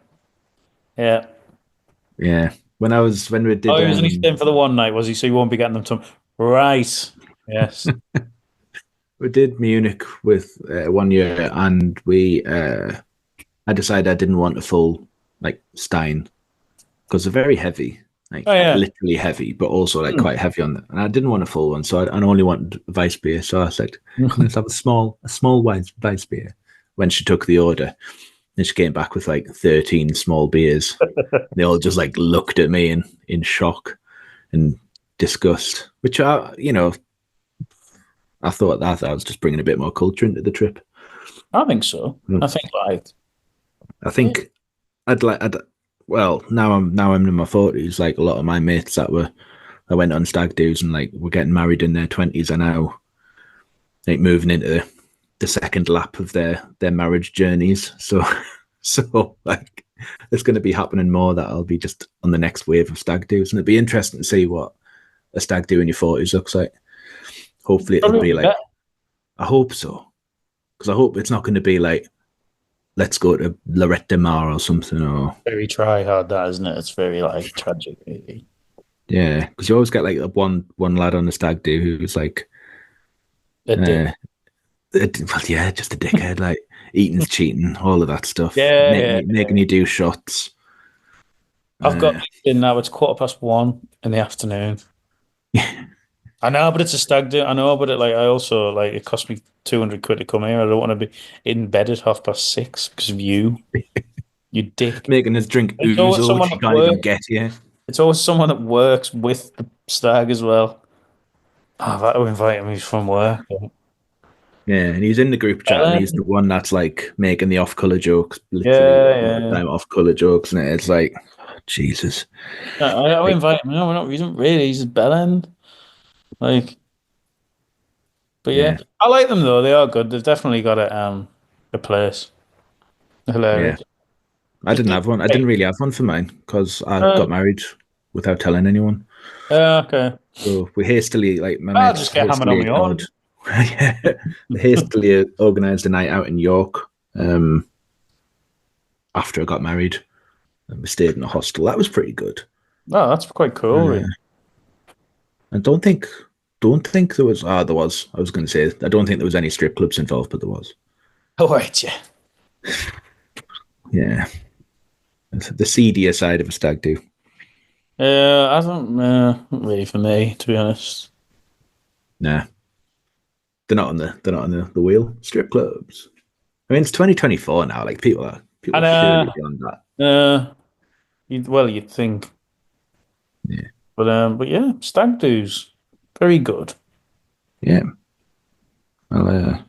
Yeah. Yeah. When we Oh, did he was only staying for the one night, was he? So you won't be getting them to right. Yes. Munich with 1 year, and we I decided I didn't want a full like Stein because they're very heavy, like Oh yeah. literally heavy, but also like Hmm. quite heavy on them. And I didn't want a full one, so I only wanted Weiss beer. So I said, "Can I just have a small Weiss beer?" When she took the order, and she came back with like 13 small beers. They all just like looked at me in shock and disgust, which I thought that I was just bringing a bit more culture into the trip. I think so. I Mm. think like I think I'd well now I'm in my 40s. Like a lot of my mates I went on stag do's and like were getting married in their 20s are now like moving into the second lap of their marriage journeys. So so like there's going to be happening more. That'll be just on the next wave of stag do's, and it'll be interesting to see what a stag do in your 40s looks like. Hopefully, it'll be like. I hope so, because I hope it's not going to be like, let's go to Lorette de Mar or something. Or very try hard, that isn't it? It's very like tragic, really. Yeah, because you always get like one lad on the stag do who's like, Dick. well, yeah, just a dickhead, like eating's cheating, all of that stuff. Yeah, making you do shots. I've got in now. It's 1:15 in the afternoon. I know, but it's a stag do. I know, but I also like it cost me 200 quid to come here. I don't want to be in bed at 6:30 because of you. You dick. Making us drink It's ouzo, always someone which you that can't even works. get here. It's always someone that works with the stag as well. I've had to invite him. He's from work. Yeah, and he's in the group chat, and he's the one that's like making the off-color jokes, literally all the time off-color jokes, and it's like, Jesus. I invite him. No, we're not. He doesn't really. He's a bellend. Like, but yeah, I like them though. They are good. They've definitely got a place. Hilarious. Yeah. I didn't have one. I didn't really have one for mine because I got married without telling anyone. Okay. So we hastily, like my I'll mates, just get hammered on my own. We hastily organised a night out in York after I got married, and we stayed in a hostel. That was pretty good. Oh, that's quite cool. Really. I don't think there was. There was. I was going to say I don't think there was any strip clubs involved, but there was. Oh right, yeah. Yeah, the seedier side of a stag do. I don't. Not really for me, to be honest. Nah, they're not on the wheel. Strip clubs. I mean, it's 2024 now. Like people are surely beyond that. You'd think. Yeah. But yeah, stag do's very good. Yeah. Well,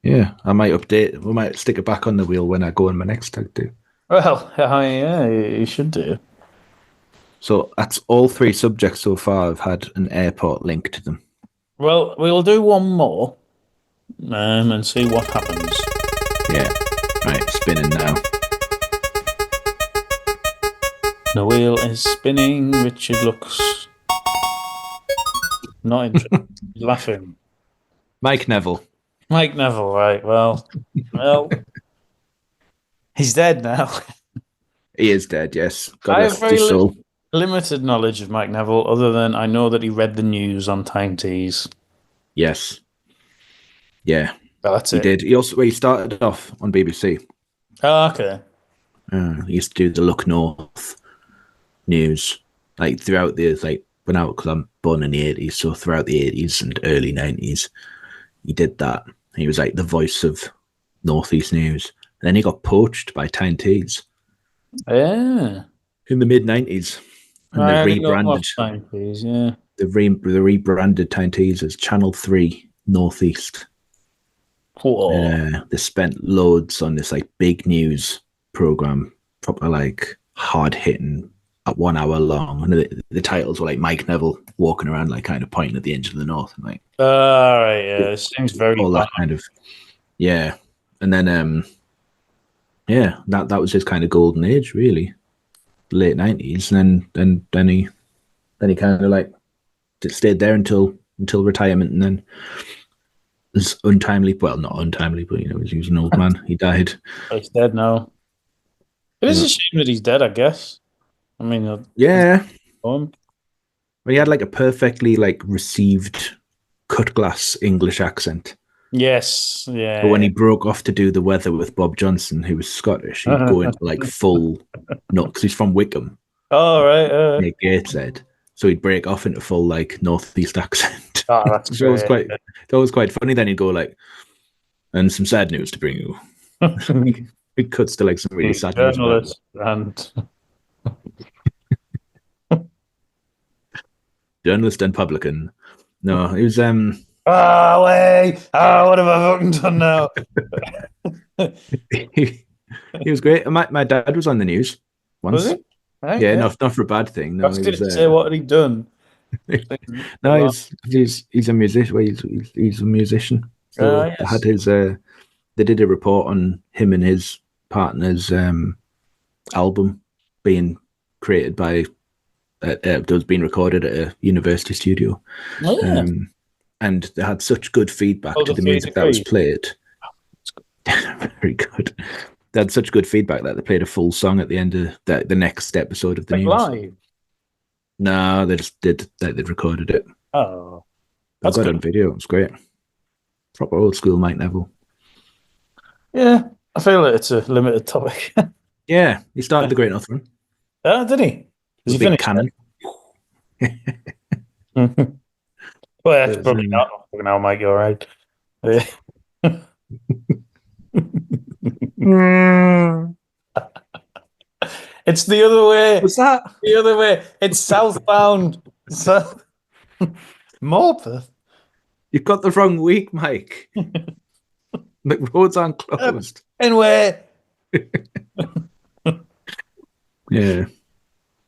yeah, I might update. We might stick it back on the wheel when I go on my next stag do. Well, yeah, you should do. So that's all 3 subjects so far have had an airport link to them. Well, we'll do one more and see what happens. Yeah. Right, spinning now. The wheel is spinning. Richard looks not interested. He's laughing. Mike Neville, right? Well, he's dead now. He is dead. Yes. I have very limited knowledge of Mike Neville, other than I know that he read the news on Time Tees. Yes. Yeah. Well, that's he did. He started off on BBC. Oh, okay. He used to do the Look North news, like throughout the because I'm born in the 80s, so throughout the 80s and early 90s, he did that. He was like the voice of Northeast news. And then he got poached by Time Tees. Yeah. In the mid 90s, and they rebranded Time Tees. Yeah. They rebranded Time Tees as Channel 3 Northeast. They spent loads on this like big news program, proper like hard hitting, at 1 hour long, and the titles were like Mike Neville walking around like kind of pointing at the edge of the north, and like right, yeah, it seems very all that kind of and then that was his kind of golden age, really, late 90s, and then he kind of like stayed there until retirement, and then was untimely, well, not untimely, but he was an old man. He died. He's dead now. It is a shame that he's dead, I guess. I mean, yeah. Well, he had like a perfectly like received cut glass English accent. Yes, yeah. But when he broke off to do the weather with Bob Johnson, who was Scottish, he'd go into like full, because he's from Wickham. Oh, right. Near Gateshead. So he'd break off into full like northeast accent. Oh, that's so that was quite funny. Then he'd go like, and some sad news to bring you. It cuts to like some really sad news. Journalist and publican. No, he was what have I fucking done now? he was great. My dad was on the news once. Was he? Right, yeah, not for a bad thing. No, I was going to say, what had he done? No, he's a musician. He's a musician. So yes. They did a report on him and his partner's album being created by that was being recorded at a university studio. Oh, yeah. And they had such good feedback to the music that was played. Very good. They had such good feedback that they played a full song at the end of the next episode of the news. Live? No, they just they'd recorded it. Oh, I got it on video. It was great. Proper old school Mike Neville. Yeah, I feel like it's a limited topic. Yeah, he started the Great Northern. Did he? Has he Big finished? cannon. Well, that's probably not. Now, Mike, you're right. It's the other way. What's that? The other way. It's southbound. Morpeth. You've got the wrong week, Mike. The roads aren't closed. Anyway. Yeah.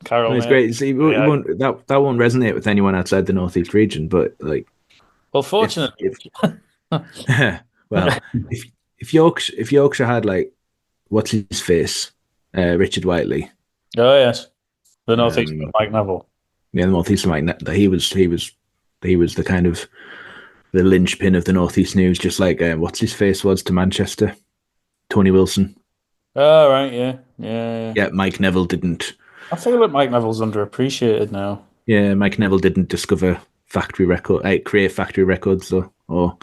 Carol, it's great. See, that won't resonate with anyone outside the Northeast region, but like, well, fortunately, well, if Yorkshire had like, what's his face, Richard Whiteley. Oh yes, the Northeast Mike Neville. Yeah, the Northeast Mike Neville. He was the kind of the linchpin of the Northeast news, just like what's his face was to Manchester, Tony Wilson. Oh right, yeah. Yeah, Mike Neville didn't. I feel like Mike Neville's underappreciated now. Yeah, Mike Neville didn't discover create factory records or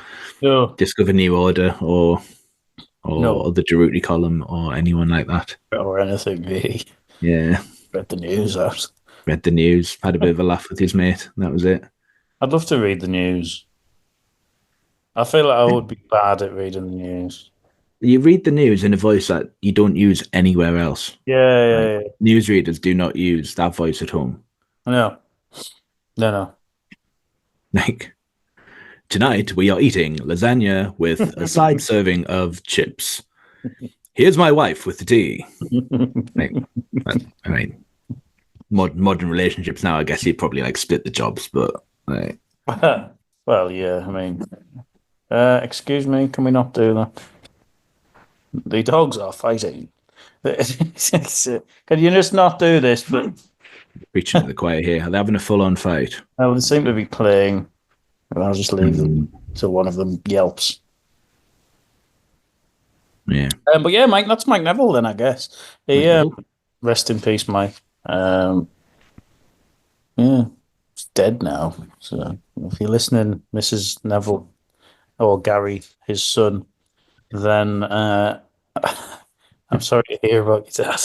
discover New Order or the Durruti column or anyone like that. Or anything, really. Yeah. Read the news out. Read the news, had a bit of a laugh with his mate. That was it. I'd love to read the news. I feel like I would be bad at reading the news. You read the news in a voice that you don't use anywhere else. Yeah. Newsreaders do not use that voice at home. No. Like, tonight we are eating lasagna with a side serving of chips. Here's my wife with the tea. Like, I mean, modern relationships now, I guess you'd probably like split the jobs, but like... Well, yeah, I mean, excuse me, can we not do that? The dogs are fighting. Can you just not do this? But preaching to the choir here. Are they having a full-on fight? Well, they seem to be playing. I'll just leave them till one of them yelps. Yeah. But yeah, Mike, that's Mike Neville then, I guess. Rest in peace, Mike. Yeah, he's dead now. So if you're listening, Mrs. Neville or Gary, his son, then I'm sorry to hear about your dad.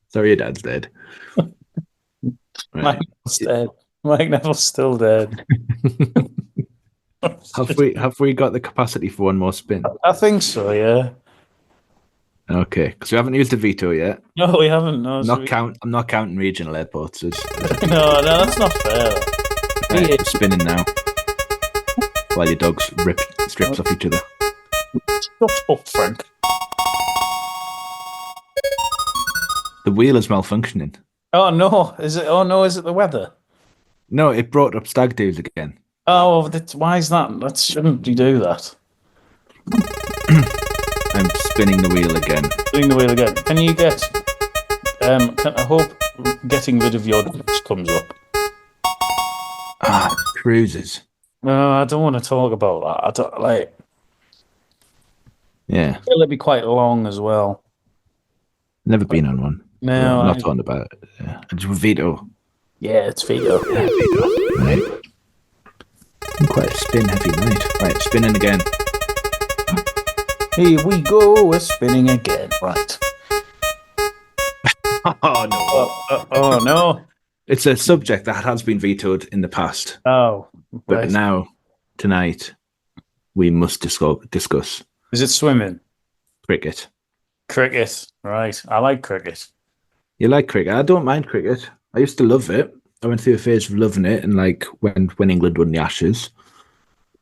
Sorry, your dad's dead. Right. Mike's dead. Mike Neville's still dead. Have we got the capacity for one more spin? I think so, yeah. Okay, because we haven't used a veto yet. No, we haven't. No, I'm not counting regional airports. No, that's not fair. Right, I'm spinning now. While your dogs rip strips off each other. Shut up, Frank. The wheel is malfunctioning. Oh no! Is it? Oh no! Is it the weather? No, it brought up stag do's again. Oh, why is that? That shouldn't you do that? I'm spinning the wheel again. Spinning the wheel again. Can you get? I hope getting rid of your dogs comes up. Cruises. No, I don't want to talk about that. I don't like. Yeah. I feel it'd be quite long as well. Never been on one. No, I'm not talking about it. Yeah. It's veto. Yeah, it's veto. Yeah, veto. Right. Quite a spin heavy night. Right, spinning again. Here we go. We're spinning again. Right. Oh no! Oh no! It's a subject that has been vetoed in the past. Oh, but right. Now, tonight, we must discuss. Is it swimming? Cricket. Cricket, right? I like cricket. You like cricket? I don't mind cricket. I used to love it. I went through a phase of loving it, and like when England won the Ashes.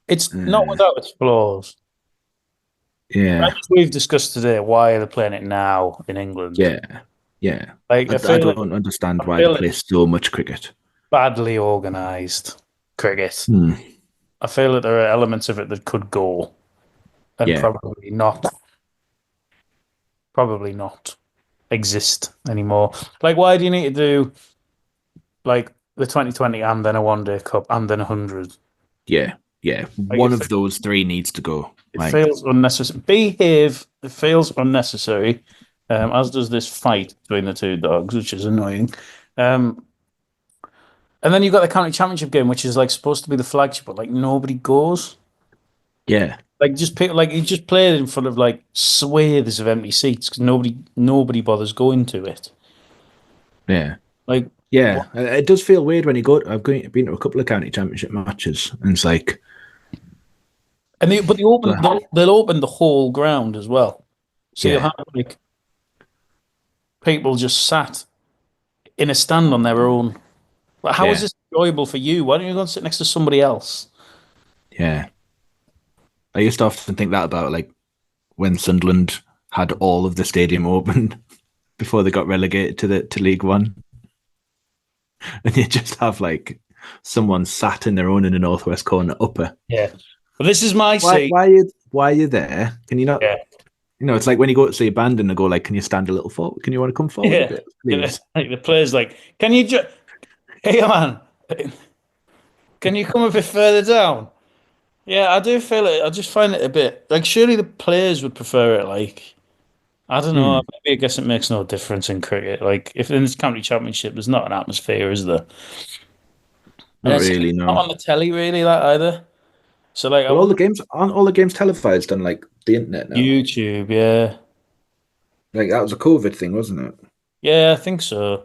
It's not without its flaws. Yeah, as we've discussed today, why are they playing it now in England? Yeah. Like, I don't understand why they play so much cricket. Badly organised cricket. I feel that there are elements of it that could go, and probably not. Probably not. exist anymore. Like, why do you need to do like the 2020 and then a One Day Cup and then 100? Yeah. Like, One of those three needs to go. it feels unnecessary. Behave. It feels unnecessary, as does this fight between the two dogs, which is annoying. And then you've got the county championship game, which is like supposed to be the flagship, but like nobody goes. Yeah. Like just pick, like you just play it in front of like swathes of empty seats because nobody bothers going to it. Yeah. Like Yeah. It does feel weird when you go. Been to a couple of county championship matches, and it's like, and they'll open the whole ground as well, so you'll have like people just sat in a stand on their own. Like, how is this enjoyable for you? Why don't you go and sit next to somebody else? Yeah. I used to often think that about like when Sunderland had all of the stadium open before they got relegated to League One, and you just have like someone sat in their own in the northwest corner upper. Yeah, but this is my seat. Why are you there? Can you not? Yeah. You know, it's like when you go to see a band and they go like, "Can you stand a little forward? Can you want to come forward a bit, please?" Like the players like, "Can you just, hey man, can you come a bit further down?" Yeah, I do feel it. I just find it a bit like surely the players would prefer it. Like I don't know. Maybe I guess it makes no difference in cricket. Like if in this county championship, there's not an atmosphere, is there? Not really. No. Not on the telly, really. That either. So like, all the games televised on like the internet now. YouTube, yeah. Like that was a COVID thing, wasn't it? Yeah, I think so.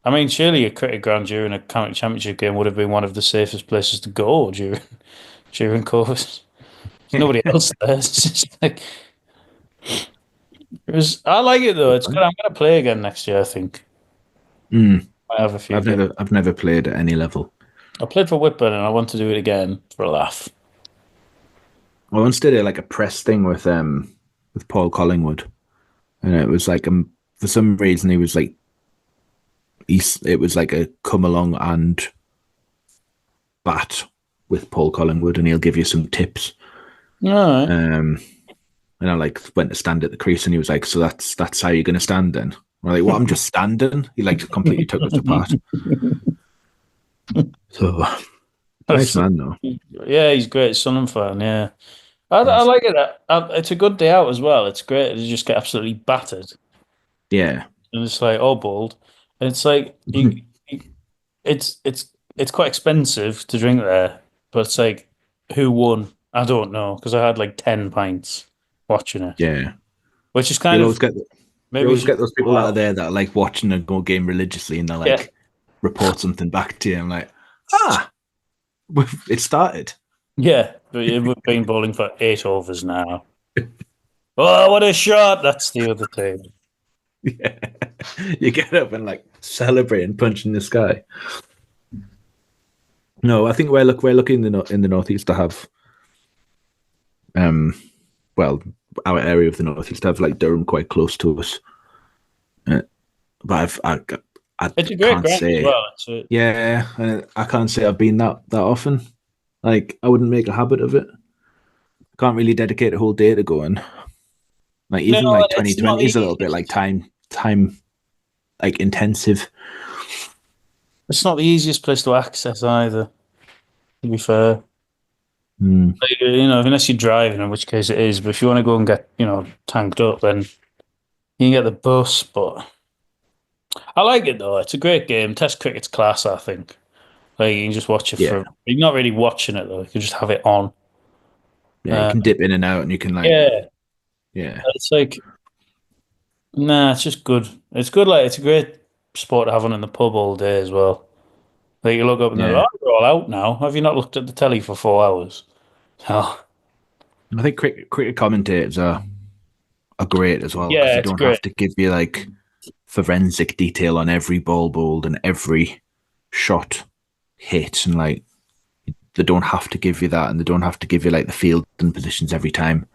I mean, surely a cricket ground during a county championship game would have been one of the safest places to go during COVID. There's nobody else there. It's just like I like it though. It's good. I'm gonna play again next year, I think. I have a few. I've never played at any level. I played for Whitburn and I want to do it again for a laugh. I once did a press thing with Paul Collingwood, and it was like for some reason he was like it was like a come along and bat with Paul Collingwood, and he'll give you some tips. All right. And I went to stand at the crease, and he was like, "So that's how you're going to stand then?" I'm like, "Well, I'm just standing." He completely took us apart. So nice man, though. Yeah, he's great. Sunderland fan. Yeah, I like it. It's a good day out as well. It's great to just get absolutely battered. Yeah, and it's like bold, and it's like it's quite expensive to drink there, but it's like who won? I don't know because I had like 10 pints watching it. Yeah, which is kind of maybe you always get those people out there that are like watching a go game religiously, and they report something back to you. I'm like, it started. Yeah, but we've been bowling for 8 overs now. Oh, what a shot! That's the other thing. Yeah, you get up and celebrate and punch in the sky. No, I think we're lucky in the northeast to have, our area of the northeast to have Durham quite close to us. But it's a great ground as well. I can't say I've been that often. I wouldn't make a habit of it. I can't really dedicate a whole day to going. 2020 is a little bit time intensive. It's not the easiest place to access either, to be fair. Unless you're driving, in which case it is. But if you want to go and get, tanked up, then you can get the bus. But I like it though. It's a great game. Test cricket's class, I think. You can just watch it you're not really watching it though. You can just have it on. Yeah, you can dip in and out, and you can Yeah. It's it's just good. It's good. It's a great sport to have on in the pub all day as well. You look up and they're all out now. Have you not looked at the telly for 4 hours? No. I think cricket commentators are great as well. Yeah, they don't have to give you forensic detail on every ball bowled and every shot hit, and they don't have to give you that, and they don't have to give you the field and positions every time.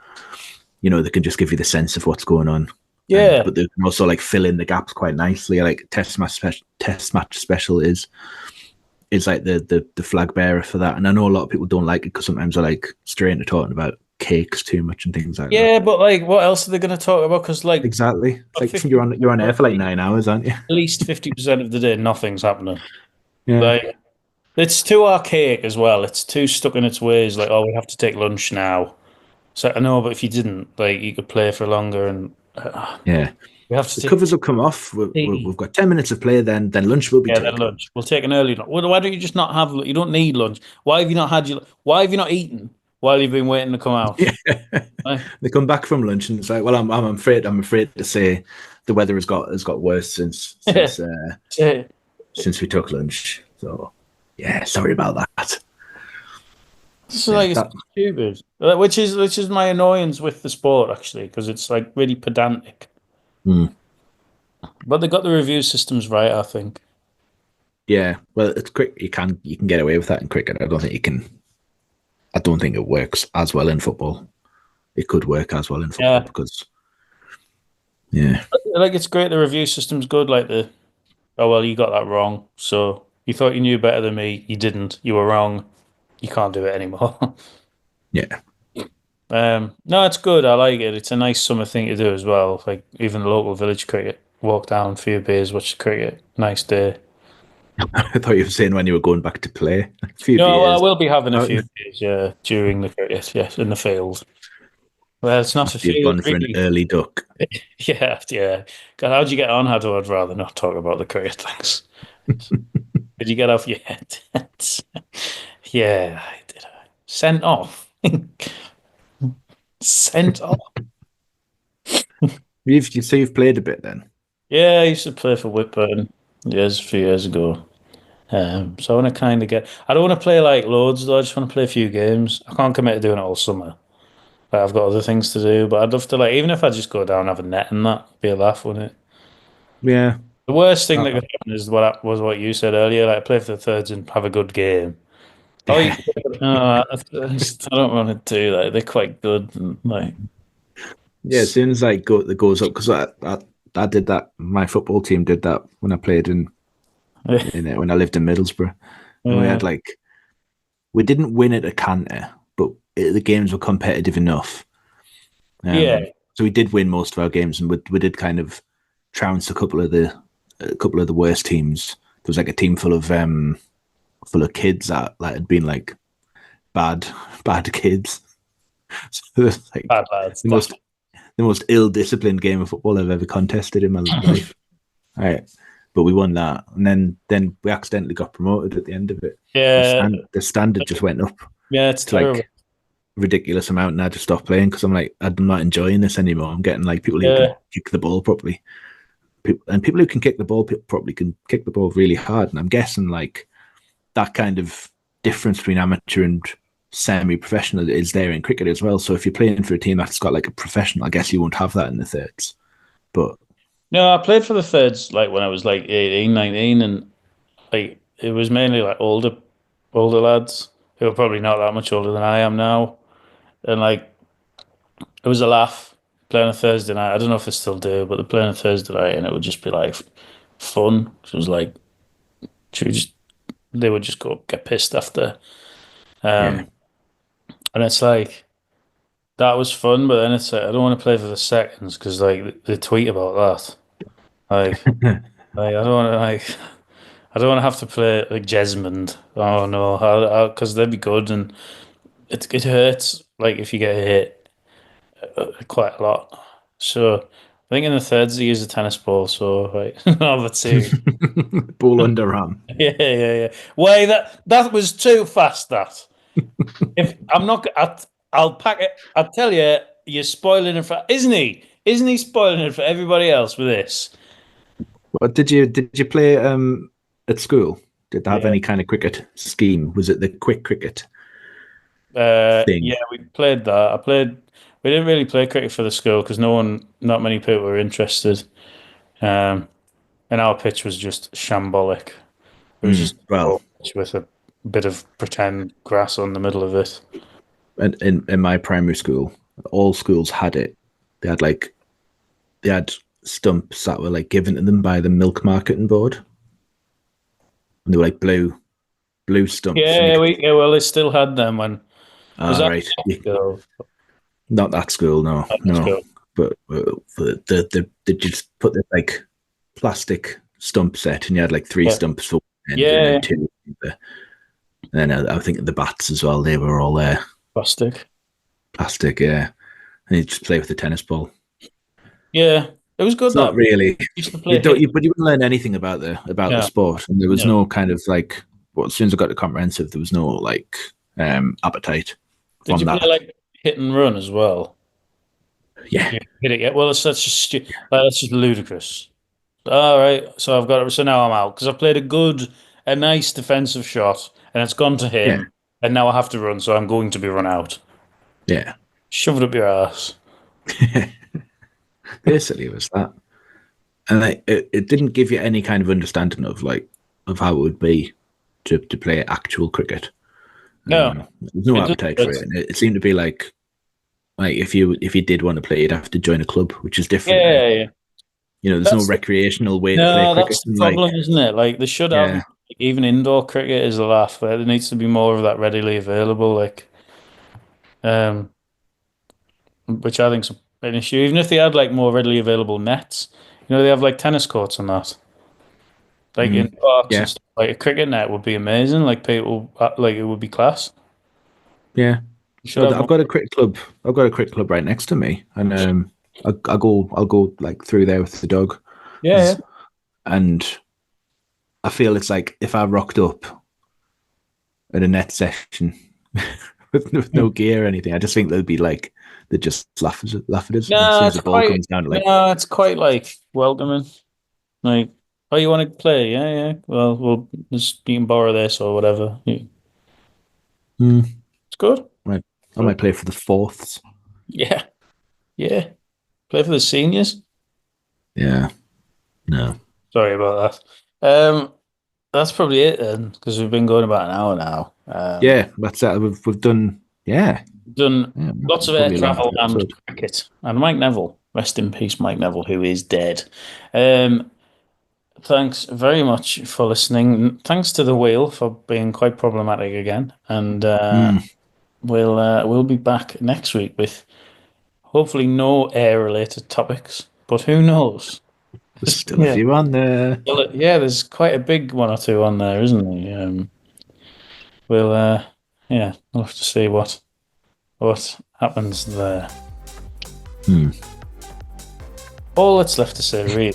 They can just give you the sense of what's going on. Yeah, but they can also fill in the gaps quite nicely. Test match special is the flag bearer for that, and I know a lot of people don't like it because sometimes I straight into talking about cakes too much and things like that. Yeah, but like, what else are they going to talk about? Because like, Exactly. Like 50 you're on air for like 9 hours, aren't you? at least 50% of the day, nothing's happening. Yeah. Like, it's too archaic as well. It's too stuck in its ways. Like, oh, we have to take lunch now. So I know, but if you didn't, like, you could play for longer, and Yeah. we have to The take covers will come off. tea. We've got 10 minutes of play. Then lunch will be Yeah, then taken. lunch. We'll take an early lunch. Well, why don't you just not have? You don't need lunch. Why have you not had your? Why have you not eaten while you've been waiting to come out? Yeah. Right? They come back from lunch and it's like, well, I'm afraid to say the weather has got worse since we took lunch. So yeah, sorry about that. It's Yeah, like it's stupid. Which is my annoyance with the sport actually, because it's like really pedantic. But they got the review systems right, I think. yeah. Well, it's quick. You can get away with that in cricket. I don't think you can. I don't think it works as well in football. It could work as well in football because, yeah, Like it's great. The review system's good. Like oh well, you got that wrong. So you thought you knew better than me. You didn't. You were wrong. You can't do it anymore. yeah. No, it's good. I like it. It's a nice summer thing to do as well. Like even the local village cricket. Walk down, few beers, watch the cricket. Nice day. I thought you were saying when you were going back to play. A few No, well, I beers. will be having a few beers, yeah, during the cricket, yes, in the field. Well, it's not a After you've field, gone for an really. early duck. Yeah, yeah. God, how'd you get on? I'd rather not talk about the cricket things. Did you get off your head? Yeah, I did. Sent off. Sent off. You've played a bit then. Yeah, I used to play for Whitburn a few years ago. So I want to kind of get. I don't want to play like loads though. I just want to play a few games. I can't commit to doing it all summer. Like, I've got other things to do, but I'd love to like even if I just go down and have a net and that, be a laugh, wouldn't it? Yeah. The worst thing that could happen is what you said earlier. Like play for the thirds and have a good game. Oh, I don't want to do that. They're quite good and like. Yeah, as soon as it goes up, because I did that. My football team did that when I played when I lived in Middlesbrough, and we didn't win at a canter, but the games were competitive enough. Yeah. So we did win most of our games, and we did kind of trounce a couple of the worst teams. There was like a team full of kids that had been like bad kids. So it was like Bad lads. the most ill-disciplined game of football I've ever contested in my life. All right, but we won that, and then we accidentally got promoted at the end of it. Yeah. The standard just went up. Yeah, it's terrible. Like ridiculous amount, and I just stopped playing because I'm like, I'm not enjoying this anymore. I'm getting like people who can kick the ball properly, and people who can kick the ball properly can kick the ball really hard. And I'm guessing like that kind of difference between amateur and semi-professional is there in cricket as well. So if you're playing for a team that's got like a professional, I guess you won't have that in the thirds. But no, I played for the thirds like when I was like 18, 19, and like it was mainly like older lads who are probably not that much older than I am now. And like it was a laugh playing a Thursday night. I don't know if they still do, but they're playing a Thursday night and it would just be like fun. It was like they would just go get pissed after. And it's like that was fun, but then it's like I don't want to play for the seconds because like they tweet about that. Like, I don't want to I don't want to have to play like Jesmond. Oh no, because they'd be good, and it hurts like if you get hit quite a lot. So I think in the thirds they use a tennis ball. So right, no, but seriously, ball underarm. yeah. Wait, that was too fast. That if I'm not, I'll pack it. I tell you, you're spoiling it for. Isn't he? Isn't he spoiling it for everybody else with this? What did you play at school? Did they have any kind of cricket scheme? Was it the quick cricket thing? Yeah, we played that. We didn't really play cricket for the school because not many people were interested. And our pitch was just shambolic. It was just a pitch with a bit of pretend grass on the middle of it. And in my primary school, all schools had it. They had stumps that were like given to them by the milk marketing board, and they were like blue stumps. Yeah, well, they still had them when. Right. Not that school, no, Let's no. go. But they just put the like plastic stump set, and you had like three Yeah. stumps for one end, and Yeah, then two. And then I think the bats as well. They were all plastic. plastic, yeah. And you just play with the tennis ball. Yeah, it was good It's not that really. used to You play don't. hit. But you wouldn't learn anything about the No, sport, and there was no. no kind of like. Well, as soon as I got to comprehensive, there was no like appetite Did from you play that. like hit and run as well? Yeah, You hit it, yeah. Well, it's such like that's just ludicrous. All right, so I've got it. So now I'm out because I've played a nice defensive shot, and it's gone to yeah, him, and now I have to run, so I'm going to be run out. yeah. Shove it up your ass. Basically, it was that, and like, it didn't give you any kind of understanding of like of how it would be to play actual cricket. No, There's no it does. appetite for it. And it seemed to be like if you did want to play, you'd have to join a club, which is different now. Yeah. There's no That's recreational way to play no, cricket. that's the And like, problem, isn't it? Like they should have yeah, even indoor cricket is a laugh, but there needs to be more of that readily available, um, which I think's an issue. Even if they had like more readily available nets, they have like tennis courts and that, like in parks and yeah, stuff. Like a cricket net would be amazing. Like people, like it would be class. yeah. You should No, have I've more. got a cricket club. I've got a cricket club right next to me, and I'll go like through there with the dog, Yeah, and I feel it's like if I rocked up at a net session with yeah. no gear or anything, I just think they'd just laugh at us as No, soon as it's the ball quite. comes down. Like, No, it's quite like welcoming. Like, oh, you want to play? Yeah, yeah. Well, you can borrow this or whatever. Yeah. hmm, It's good. I might play for the fourths. Yeah, yeah. Play for the seniors. Yeah, no, Sorry about that. That's probably it then, because we've been going about an hour now. yeah, that's that. We've done, yeah, Done yeah, lots of air probably a long travel and episode. cricket. And Mike Neville, rest in peace, Mike Neville, who is dead. Um, thanks very much for listening. Thanks to the wheel for being quite problematic again. And Hmm. we'll be back next week with hopefully no air related topics, but who knows? There's still a Yeah. few on there. Well, yeah, there's quite a big one or two on there, isn't there? We'll yeah, we'll have to see what happens there. Hmm. All that's left to say really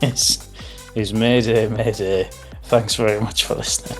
is Mayday, Mayday. Thanks very much for listening.